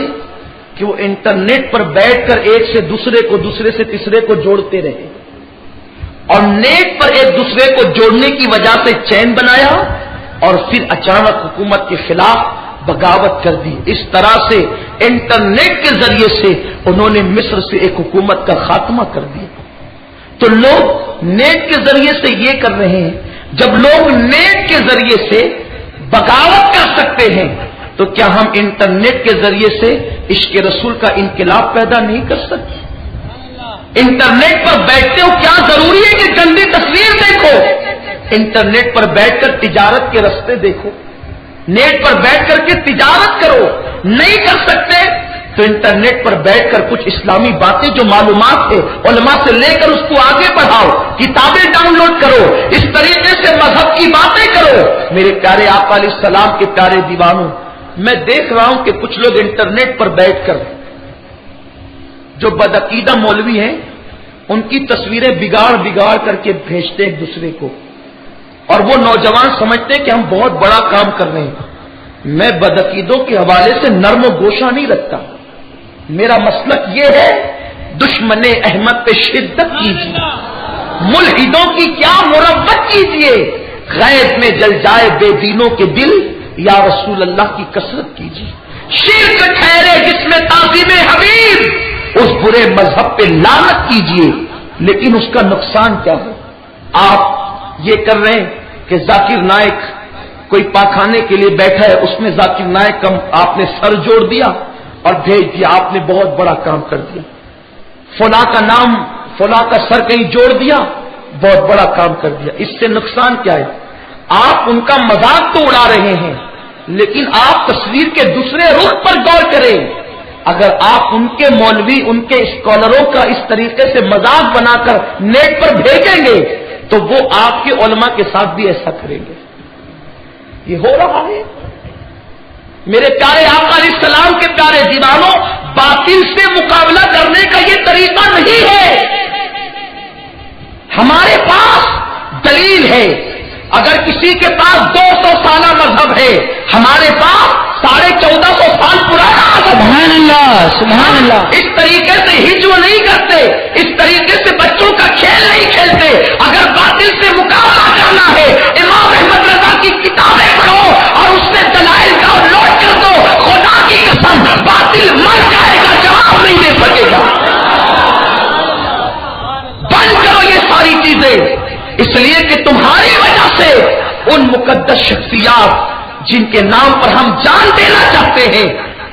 کہ وہ انٹرنیٹ پر بیٹھ کر ایک سے دوسرے کو، دوسرے سے تیسرے کو جوڑتے رہے، اور نیٹ پر ایک دوسرے کو جوڑنے کی وجہ سے چین بنایا، اور پھر اچانک حکومت کے خلاف بغاوت کر دی. اس طرح سے انٹرنیٹ کے ذریعے سے انہوں نے مصر سے ایک حکومت کا خاتمہ کر دیا. تو لوگ نیٹ کے ذریعے سے یہ کر رہے ہیں. جب لوگ نیٹ کے ذریعے سے بغاوت کر سکتے ہیں تو کیا ہم انٹرنیٹ کے ذریعے سے عشق رسول کا انقلاب پیدا نہیں کر سکتے؟ انٹرنیٹ پر بیٹھتے ہو، کیا ضروری ہے کہ گندی تصویر دیکھو؟ انٹرنیٹ پر بیٹھ کر تجارت کے رستے دیکھو، نیٹ پر بیٹھ کر کے تجارت کرو. نہیں کر سکتے تو انٹرنیٹ پر بیٹھ کر کچھ اسلامی باتیں جو معلومات ہے علماء سے لے کر اس کو آگے بڑھاؤ، کتابیں ڈاؤن لوڈ کرو، اس طریقے سے مذہب کی باتیں کرو. میرے پیارے آقا علیہ السلام کے پیارے دیوانوں، میں دیکھ رہا ہوں کہ کچھ لوگ انٹرنیٹ پر بیٹھ کر جو بدعقیدہ مولوی ہیں ان کی تصویریں بگاڑ کر کے بھیجتے ایک دوسرے کو، اور وہ نوجوان سمجھتے کہ ہم بہت بڑا کام کر رہے ہیں. میں بدعقیدوں کے حوالے سے نرم و گوشہ نہیں رکھتا. میرا مسلک یہ ہے دشمن احمد پہ شدت کیجیے، ملحدوں کی کیا مروت کیجیے، غیظ میں جل جائے بے دینوں کے دل، یا رسول اللہ کی کثرت کیجیے. شرک ٹھہرے جس میں تعظیم حبیب، اس برے مذہب پہ لعنت کیجیے. لیکن اس کا نقصان کیا ہے؟ آپ یہ کر رہے ہیں کہ ذاکر نائک کوئی پاخانے کے لیے بیٹھا ہے، اس نے ذاکر نائک کا آپ نے سر جوڑ دیا اور بھیج دیا، آپ نے بہت بڑا کام کر دیا۔ فلاں کا نام، فلاں کا سر کہیں جوڑ دیا، بہت بڑا کام کر دیا۔ اس سے نقصان کیا ہے؟ آپ ان کا مذاق تو اڑا رہے ہیں، لیکن آپ تصویر کے دوسرے رخ پر غور کریں۔ اگر آپ ان کے مولوی، ان کے اسکالروں کا اس طریقے سے مذاق بنا کر نیٹ پر بھیجیں گے تو وہ آپ کے علماء کے ساتھ بھی ایسا کریں گے۔ یہ ہو رہا ہے۔ میرے پیارے آقا علیہ السلام کے پیارے دیوانوں، باطل سے مقابلہ کرنے کا یہ طریقہ نہیں ہے۔ ہمارے پاس دلیل ہے۔ اگر کسی کے پاس 200 سالہ مذہب ہے، ہمارے پاس 1450 سال پرانا مذہب۔ سبحان اللہ، سبحان اللہ۔ اس طریقے سے ہجو نہیں کرتے، اس طریقے سے بچوں کا کھیل نہیں کھیلتے۔ اگر باطل سے مقابلہ کرنا ہے، امام احمد رضا کی کتابیں پڑھو اور اس سے دلائل کا نوٹ کر دو، خدا کی قسم باطل مر جائے گا، جواب نہیں دے سکے گا۔ بند کرو یہ ساری چیزیں، اس لیے کہ تمہاری وجہ سے ان مقدس شخصیات جن کے نام پر ہم جان دینا چاہتے ہیں،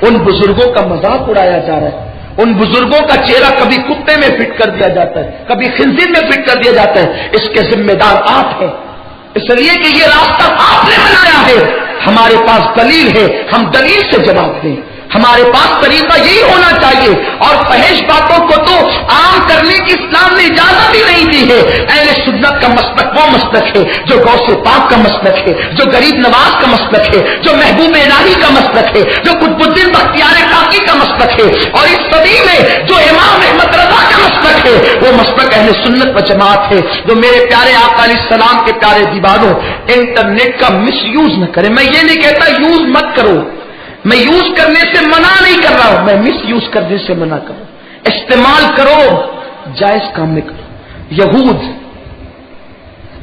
ان بزرگوں کا مذاق اڑایا جا رہا ہے۔ ان بزرگوں کا چہرہ کبھی کتے میں فٹ کر دیا جاتا ہے، کبھی خنزیر میں فٹ کر دیا جاتا ہے۔ اس کے ذمہ دار آپ ہیں، اس لیے کہ یہ راستہ آپ نے بنایا ہے۔ ہمارے پاس دلیل ہے، ہم دلیل سے جواب دیں۔ ہمارے پاس طریقہ یہی ہونا چاہیے، اور فحش باتوں کو تو عام کرنے کی اسلام نے اجازت ہی نہیں دی ہے۔ اہل سنت کا مسلک وہ مسلک ہے جو غوث پاک کا مسلک ہے، جو غریب نواز کا مسلک ہے، جو محبوب الہی کا مسلک ہے، جو قطب الدین بختیار کاکی کا مسلک ہے، اور اس صدی میں جو امام احمد رضا کا مسلک ہے وہ مسلک اہل سنت و جماعت ہے۔ جو میرے پیارے آقا علیہ السلام کے پیارے دیوانوں، انٹرنیٹ کا مس یوز نہ کریں۔ میں یہ نہیں کہتا یوز مت کرو، میں یوز کرنے سے منع نہیں کر رہا ہوں، میں مس یوز کرنے سے منع کروں۔ استعمال کرو، جائز کام میں کرو۔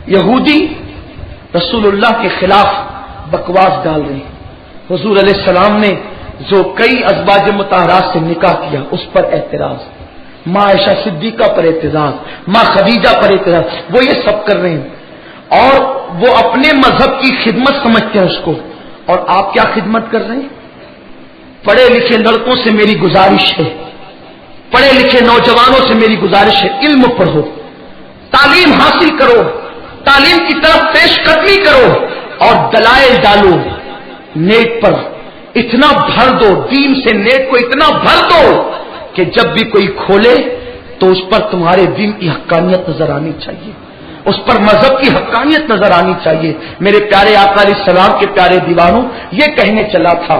یہودی رسول اللہ کے خلاف بکواس ڈال رہے ہیں۔ حضور علیہ السلام نے جو کئی ازواج مطہرات سے نکاح کیا اس پر اعتراض، ماں عائشہ صدیقہ پر اعتراض، ماں خدیجہ پر اعتراض، وہ یہ سب کر رہے ہیں اور وہ اپنے مذہب کی خدمت سمجھتے ہیں اس کو۔ اور آپ کیا خدمت کر رہے ہیں؟ پڑھے لکھے لڑکوں سے میری گزارش ہے، پڑھے لکھے نوجوانوں سے میری گزارش ہے، علم پڑھو، تعلیم حاصل کرو، تعلیم کی طرف پیش قدمی کرو اور دلائل ڈالو۔ نیٹ پر اتنا بھر دو، دین سے نیٹ کو اتنا بھر دو کہ جب بھی کوئی کھولے تو اس پر تمہارے دین کی حقانیت نظر آنی چاہیے، اس پر مذہب کی حقانیت نظر آنی چاہیے۔ میرے پیارے آقا علیہ السلام کے پیارے دیوانوں، یہ کہنے چلا تھا،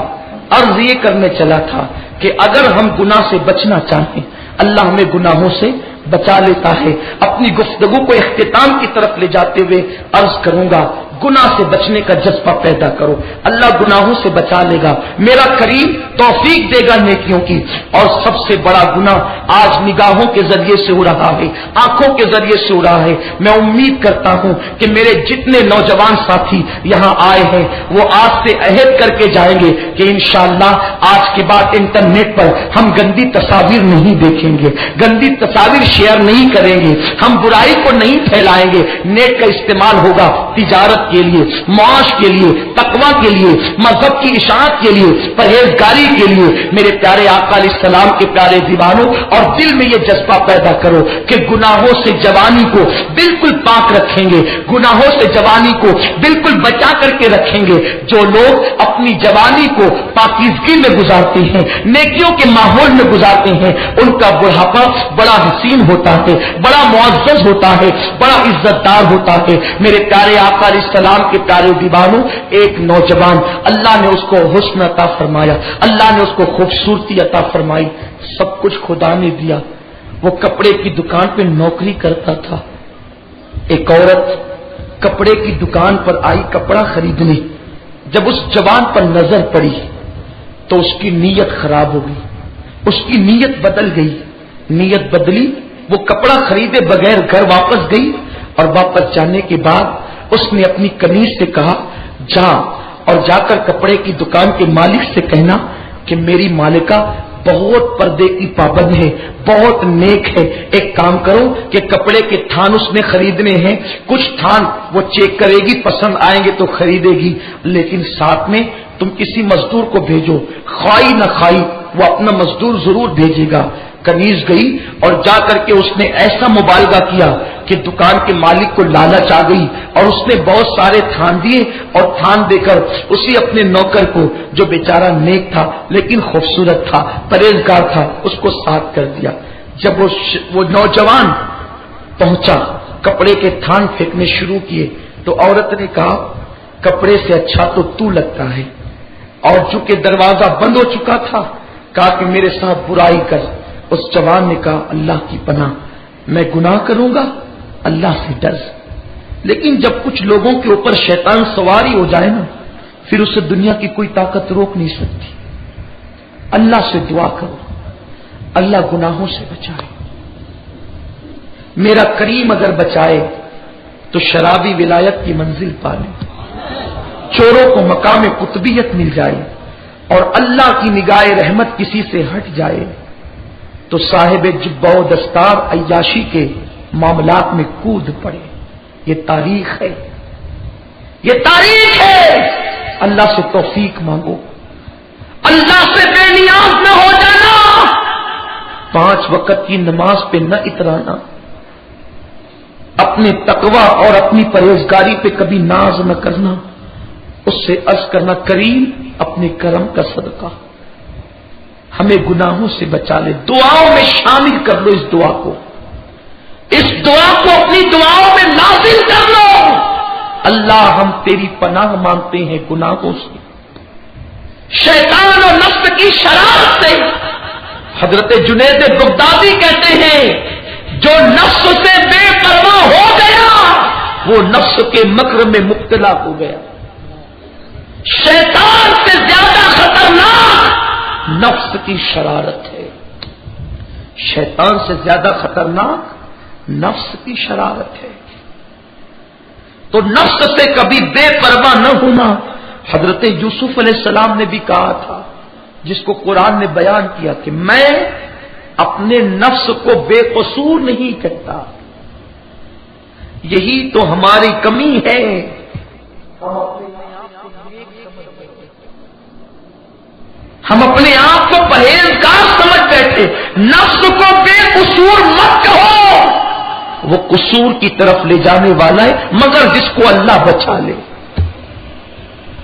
عرض یہ کرنے چلا تھا کہ اگر ہم گناہ سے بچنا چاہیں، اللہ ہمیں گناہوں سے بچا لیتا ہے۔ اپنی گفتگو کو اختتام کی طرف لے جاتے ہوئے عرض کروں گا، گناہ سے بچنے کا جذبہ پیدا کرو، اللہ گناہوں سے بچا لے گا، میرا کریم توفیق دے گا نیکیوں کی۔ اور سب سے بڑا گناہ آج نگاہوں کے ذریعے سے ہو رہا ہے، آنکھوں کے ذریعے سے ہو رہا ہے۔ میں امید کرتا ہوں کہ میرے جتنے نوجوان ساتھی یہاں آئے ہیں وہ آج سے عہد کر کے جائیں گے کہ انشاءاللہ آج کے بعد انٹرنیٹ پر ہم گندی تصاویر نہیں دیکھیں گے، گندی تصاویر شیئر نہیں کریں گے، ہم برائی کو نہیں پھیلائیں گے۔ نیٹ کا استعمال ہوگا تجارت کے لیے، معاش کے لیے، تقویٰ کے لیے، مذہب کی اشاعت کے لیے، پرہیزگاری کے لیے۔ میرے پیارے آقا علیہ السلام کے پیارے دیوانوں، اور دل میں یہ جذبہ پیدا کرو کہ گناہوں سے جوانی کو بالکل پاک رکھیں گے، گناہوں سے جوانی کو بالکل بچا کر کے رکھیں گے۔ جو لوگ اپنی جوانی کو پاکیزگی میں گزارتے ہیں، نیکیوں کے ماحول میں گزارتے ہیں، ان کا بڑھاپا بڑا حسین ہوتا ہے، بڑا معزز ہوتا ہے، بڑا عزت دار ہوتا ہے۔ میرے پیارے آقا علیہ السلام کے پیارے دیوانوں، ایک نوجوان اللہ نے اس کو حسن عطا فرمایا، اللہ نے اس کو خوبصورتی عطا فرمائی، سب کچھ خدا نے دیا۔ وہ کپڑے کی دکان پہ نوکری کرتا تھا۔ ایک عورت کپڑے کی دکان پر آئی کپڑا خریدنے، جب اس جوان پر نظر پڑی تو اس کی نیت خراب ہو گئی، اس کی نیت بدل گئی۔ نیت بدلی، وہ کپڑا خریدے بغیر گھر واپس گئی، اور واپس جانے کے بعد اس نے اپنی قمیص سے کہا، جا اور جا کر کپڑے کی دکان کے مالک سے کہنا کہ میری مالکہ بہت پردے کی پابند ہے، بہت نیک ہے، ایک کام کرو کہ کپڑے کے تھان اس نے خریدنے ہیں، کچھ تھان وہ چیک کرے گی، پسند آئیں گے تو خریدے گی، لیکن ساتھ میں تم کسی مزدور کو بھیجو، خوائی نہ خوائی وہ اپنا مزدور ضرور بھیجے گا۔ کنیز گئی اور جا کر کے اس نے ایسا مبالغہ کیا کہ دکان کے مالک کو لالچ آ گئی اور اس نے بہت سارے تھان دیے، اور تھان دے کر اسی اپنے نوکر کو جو بیچارہ نیک تھا لیکن خوبصورت تھا، پرہیزگار تھا، اس کو ساتھ کر دیا۔ جب وہ نوجوان پہنچا، کپڑے کے تھان پھینکنے شروع کیے تو عورت نے کہا کپڑے سے اچھا تو تو لگتا ہے، اور چونکہ دروازہ بند ہو چکا تھا کہا کہ میرے ساتھ برائی کر۔ اس جوان نے کہا اللہ کی پناہ، میں گناہ کروں گا، اللہ سے ڈر۔ لیکن جب کچھ لوگوں کے اوپر شیطان سواری ہو جائے نا، پھر اسے دنیا کی کوئی طاقت روک نہیں سکتی۔ اللہ سے دعا کرو، اللہ گناہوں سے بچائے۔ میرا کریم اگر بچائے تو شرابی ولایت کی منزل پالے، چوروں کو مقام قطبیت مل جائے، اور اللہ کی نگاہ رحمت کسی سے ہٹ جائے تو صاحب جبہ و دستار عیاشی کے معاملات میں کود پڑے۔ یہ تاریخ ہے، یہ تاریخ ہے۔ اللہ سے توفیق مانگو، اللہ سے بے نیاز نہ ہو جانا، 5 وقت کی نماز پہ نہ اترانا، اپنے تقوی اور اپنی پرہیزگاری پہ کبھی ناز نہ کرنا، اس سے عرض کرنا کریم اپنے کرم کا صدقہ ہمیں گناہوں سے بچا لے۔ دعاؤں میں شامل کر لو اس دعا کو، اس دعا کو اپنی دعاؤں میں نازل کر لو۔ اللہ ہم تیری پناہ مانگتے ہیں گناہوں سے، شیطان اور نفس کی شرارت سے۔ حضرت جنید بغدادی کہتے ہیں جو نفس سے بے پرواہ ہو گیا وہ نفس کے مکر میں مبتلا ہو گیا۔ شیطان سے زیادہ خطرناک نفس کی شرارت ہے، شیطان سے زیادہ خطرناک نفس کی شرارت ہے۔ تو نفس سے کبھی بے پرواہ نہ ہونا۔ حضرت یوسف علیہ السلام نے بھی کہا تھا، جس کو قرآن نے بیان کیا کہ میں اپنے نفس کو بے قصور نہیں کہتا۔ یہی تو ہماری کمی ہے، ہم اپنے آپ کو پرہیزگار سمجھ بیٹھے۔ نفس کو بے قصور مت کہو، وہ قصور کی طرف لے جانے والا ہے، مگر جس کو اللہ بچا لے،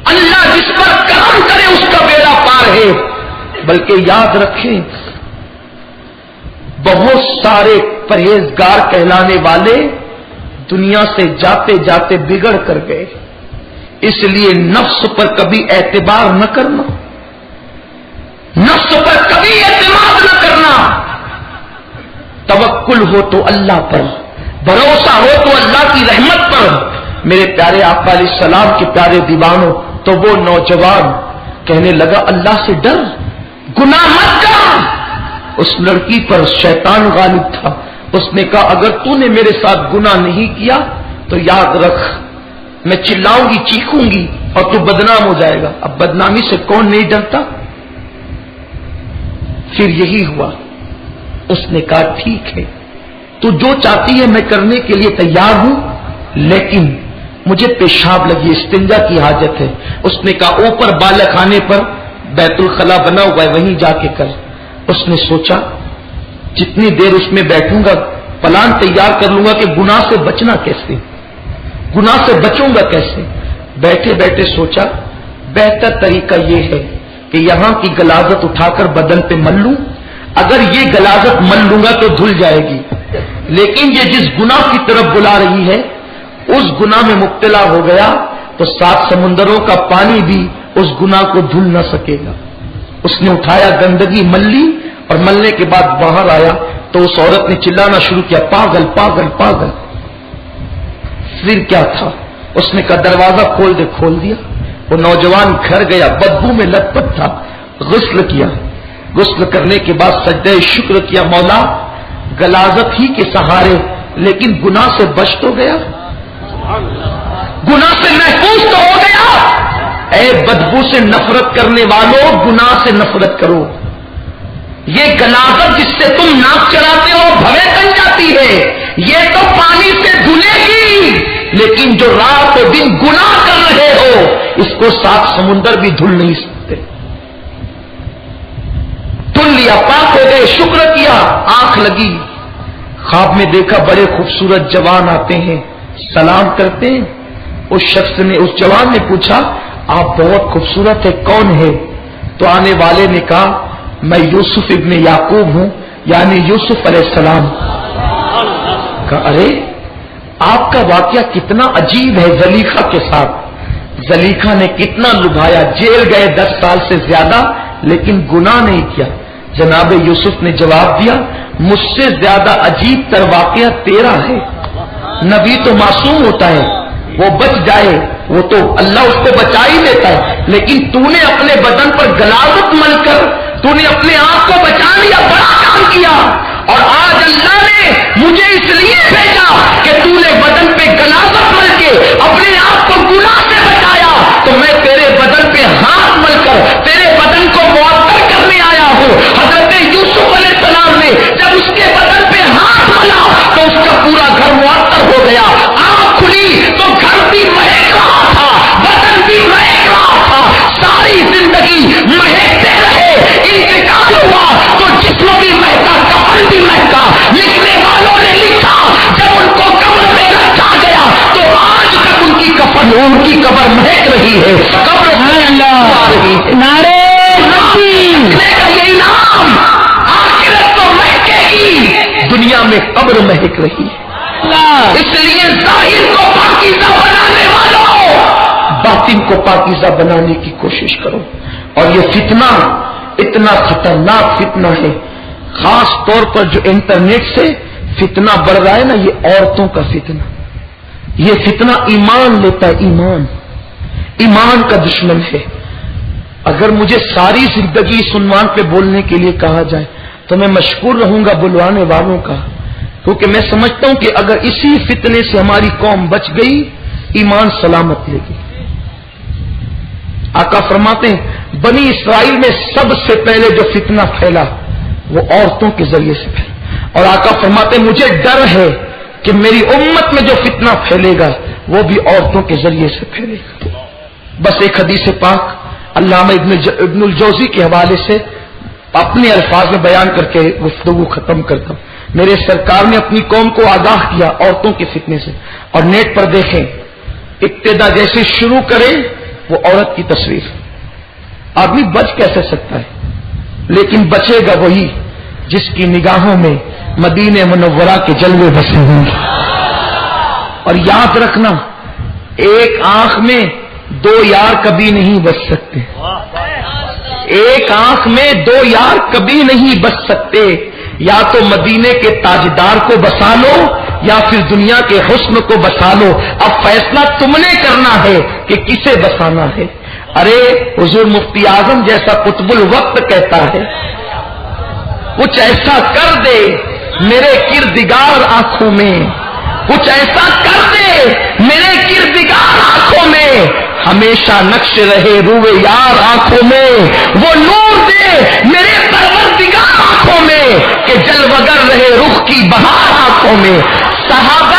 اللہ جس پر کرم کرے اس کا بیڑا پار ہے۔ بلکہ یاد رکھیں بہت سارے پرہیزگار کہلانے والے دنیا سے جاتے جاتے بگڑ کر گئے۔ اس لیے نفس پر کبھی اعتبار نہ کرنا، نفس پر کبھی اعتماد نہ کرنا۔ توکل ہو تو اللہ پر، بھروسہ ہو تو اللہ کی رحمت پر۔ میرے پیارے آقا علیہ السلام کے پیارے دیوانوں، تو وہ نوجوان کہنے لگا اللہ سے ڈر، گناہ مت کر۔ اس لڑکی پر شیطان غالب تھا، اس نے کہا اگر تو نے میرے ساتھ گناہ نہیں کیا تو یاد رکھ میں چلاؤں گی، چیخوں گی اور تو بدنام ہو جائے گا۔ اب بدنامی سے کون نہیں ڈرتا؟ پھر یہی ہوا، اس نے کہا ٹھیک ہے تو جو چاہتی ہے میں کرنے کے لیے تیار ہوں، لیکن مجھے پیشاب لگی، استنجا کی حاجت ہے۔ اس نے کہا اوپر بالا خانے پر بیت الخلا بنا ہوا ہے، وہیں جا کے کر۔ اس نے سوچا جتنی دیر اس میں بیٹھوں گا پلان تیار کر لوں گا کہ گناہ سے بچنا کیسے، گناہ سے بچوں گا کیسے۔ بیٹھے بیٹھے سوچا بہتر طریقہ یہ ہے کہ یہاں کی غلاظت اٹھا کر بدن پہ مل لوں، اگر یہ غلاظت مل لوں گا تو دھل جائے گی، لیکن یہ جس گناہ کی طرف بلا رہی ہے اس گناہ میں مبتلا ہو گیا تو 7 سمندروں کا پانی بھی اس گناہ کو دھل نہ سکے گا۔ اس نے اٹھایا، گندگی مل لی، اور ملنے کے بعد باہر آیا تو اس عورت نے چلانا شروع کیا پاگل پاگل پاگل۔ پھر کیا تھا، اس نے کہا دروازہ کھول دے، کھول دیا۔ وہ نوجوان گھر گیا، بدبو میں لت پت تھا، غسل کیا، غسل کرنے کے بعد سجدہ شکر کیا، مولا غلاظت ہی کے سہارے لیکن گناہ سے بچ تو گیا، گناہ سے محفوظ تو ہو گیا۔ اے بدبو سے نفرت کرنے والوں، گناہ سے نفرت کرو، یہ غلاظت جس سے تم ناک چڑھاتے ہو بھویں بن جاتی ہے، یہ تو پانی سے دھلے گی، لیکن جو رات و دن گناہ کر رہے ہو اس کو 7 سمندر بھی دھل نہیں سکتے۔ دھل لیا، پاک ہو گئے، شکر کیا، آنکھ لگی، خواب میں دیکھا بڑے خوبصورت جوان آتے ہیں، سلام کرتے ہیں۔ اس شخص نے، اس جوان نے پوچھا آپ بہت خوبصورت ہے، کون ہے؟ تو آنے والے نے کہا میں یوسف ابن یعقوب ہوں، یعنی یوسف علیہ السلام۔ کہا ارے آپ کا واقعہ کتنا عجیب ہے زلیخا کے ساتھ، زلیخا نے کتنا لبھایا، جیل گئے 10 سال سے زیادہ لیکن گناہ نہیں کیا۔ جناب یوسف نے جواب دیا مجھ سے زیادہ عجیب تر واقعہ تیرا ہے۔ نبی تو معصوم ہوتا ہے، وہ بچ جائے وہ تو اللہ اس کو بچا ہی دیتا ہے، لیکن تو نے اپنے بدن پر غلاظت مل کر تو نے اپنے آپ کو بچا لیا، بڑا کام کیا۔ اور آج اللہ نے مجھے اس لیے بھیجا کہ تو نے بدن پہ غلاظت مل کے اپنے آپ کو گناہ سے بچایا، تو میں تیرے بدن پہ ہاتھ مل کر تیرے بدن کو معطر کرنے آیا ہوں۔ حضرت یوسف علیہ السلام نے جب اس کے بدن پہ ہاتھ ملا تو اس کا پورا گھر معطر ہو گیا، آنکھ کھلی تو گھر بھی مہک رہا تھا، بدن بھی مہک رہا تھا، ساری زندگی مہکتے رہے۔ انتقال ہوا تو جسم بھی مہکا، کفن بھی مہکا۔ لکھنے والوں نے لکھا جب ان کو قبر میں رکھا گیا تو آج تک ان کی کفن، ان کی قبر مہک رہی ہے، قبر نعرے رکھنے کا یہی نام، آخرت تو مہکے گی، دنیا میں قبر مہک رہی ہے۔ اس لیے ظاہر کو پاکیزہ بنانے والوں باطن کو پاکیزہ بنانے کی کوشش کرو۔ اور یہ فتنہ اتنا خطرناک فتنہ ہے، خاص طور پر جو انٹرنیٹ سے فتنہ بڑھ رہا ہے نا، یہ عورتوں کا فتنہ، یہ فتنہ ایمان لیتا ہے، ایمان کا دشمن ہے۔ اگر مجھے ساری زندگی اس عنوان پہ بولنے کے لیے کہا جائے تو میں مشکور رہوں گا بلوانے والوں کا، کیونکہ میں سمجھتا ہوں کہ اگر اسی فتنے سے ہماری قوم بچ گئی ایمان سلامت لے گی۔ آقا فرماتے ہیں بنی اسرائیل میں سب سے پہلے جو فتنہ پھیلا وہ عورتوں کے ذریعے سے پھیلا، اور آقا فرماتے ہیں مجھے ڈر ہے کہ میری امت میں جو فتنہ پھیلے گا وہ بھی عورتوں کے ذریعے سے پھیلے گا۔ بس ایک حدیث پاک علامہ ابن الجوزی کے حوالے سے اپنے الفاظ میں بیان کر کے گفتگو ختم کرتا ہوں۔ میرے سرکار نے اپنی قوم کو آگاہ کیا عورتوں کے فتنے سے، اور نیٹ پر دیکھیں ابتدا جیسے شروع کرے وہ عورت کی تصویر۔ آدمی بچ کیسے سکتا ہے؟ لیکن بچے گا وہی جس کی نگاہوں میں مدینہ منورہ کے جلوے بسے ہوں گے۔ اور یاد رکھنا ایک آنکھ میں 2 یار کبھی نہیں بچ سکتے، ایک آنکھ میں 2 یار کبھی نہیں بچ سکتے، یا تو مدینے کے تاجدار کو بسا لو یا پھر دنیا کے حسن کو بسا لو۔ اب فیصلہ تم نے کرنا ہے کہ کسے بسانا ہے۔ ارے حضور مفتی اعظم جیسا قطب الوقت کہتا ہے کچھ ایسا کر دے میرے کردگار آنکھوں میں، کچھ ایسا کر دے میرے کردگار آنکھوں میں، ہمیشہ نقش رہے روئے یار آنکھوں میں، وہ نور دے میرے پروردگار آنکھوں میں کہ جلوگر رہے رخ کی بہار آنکھوں میں۔ صحابہ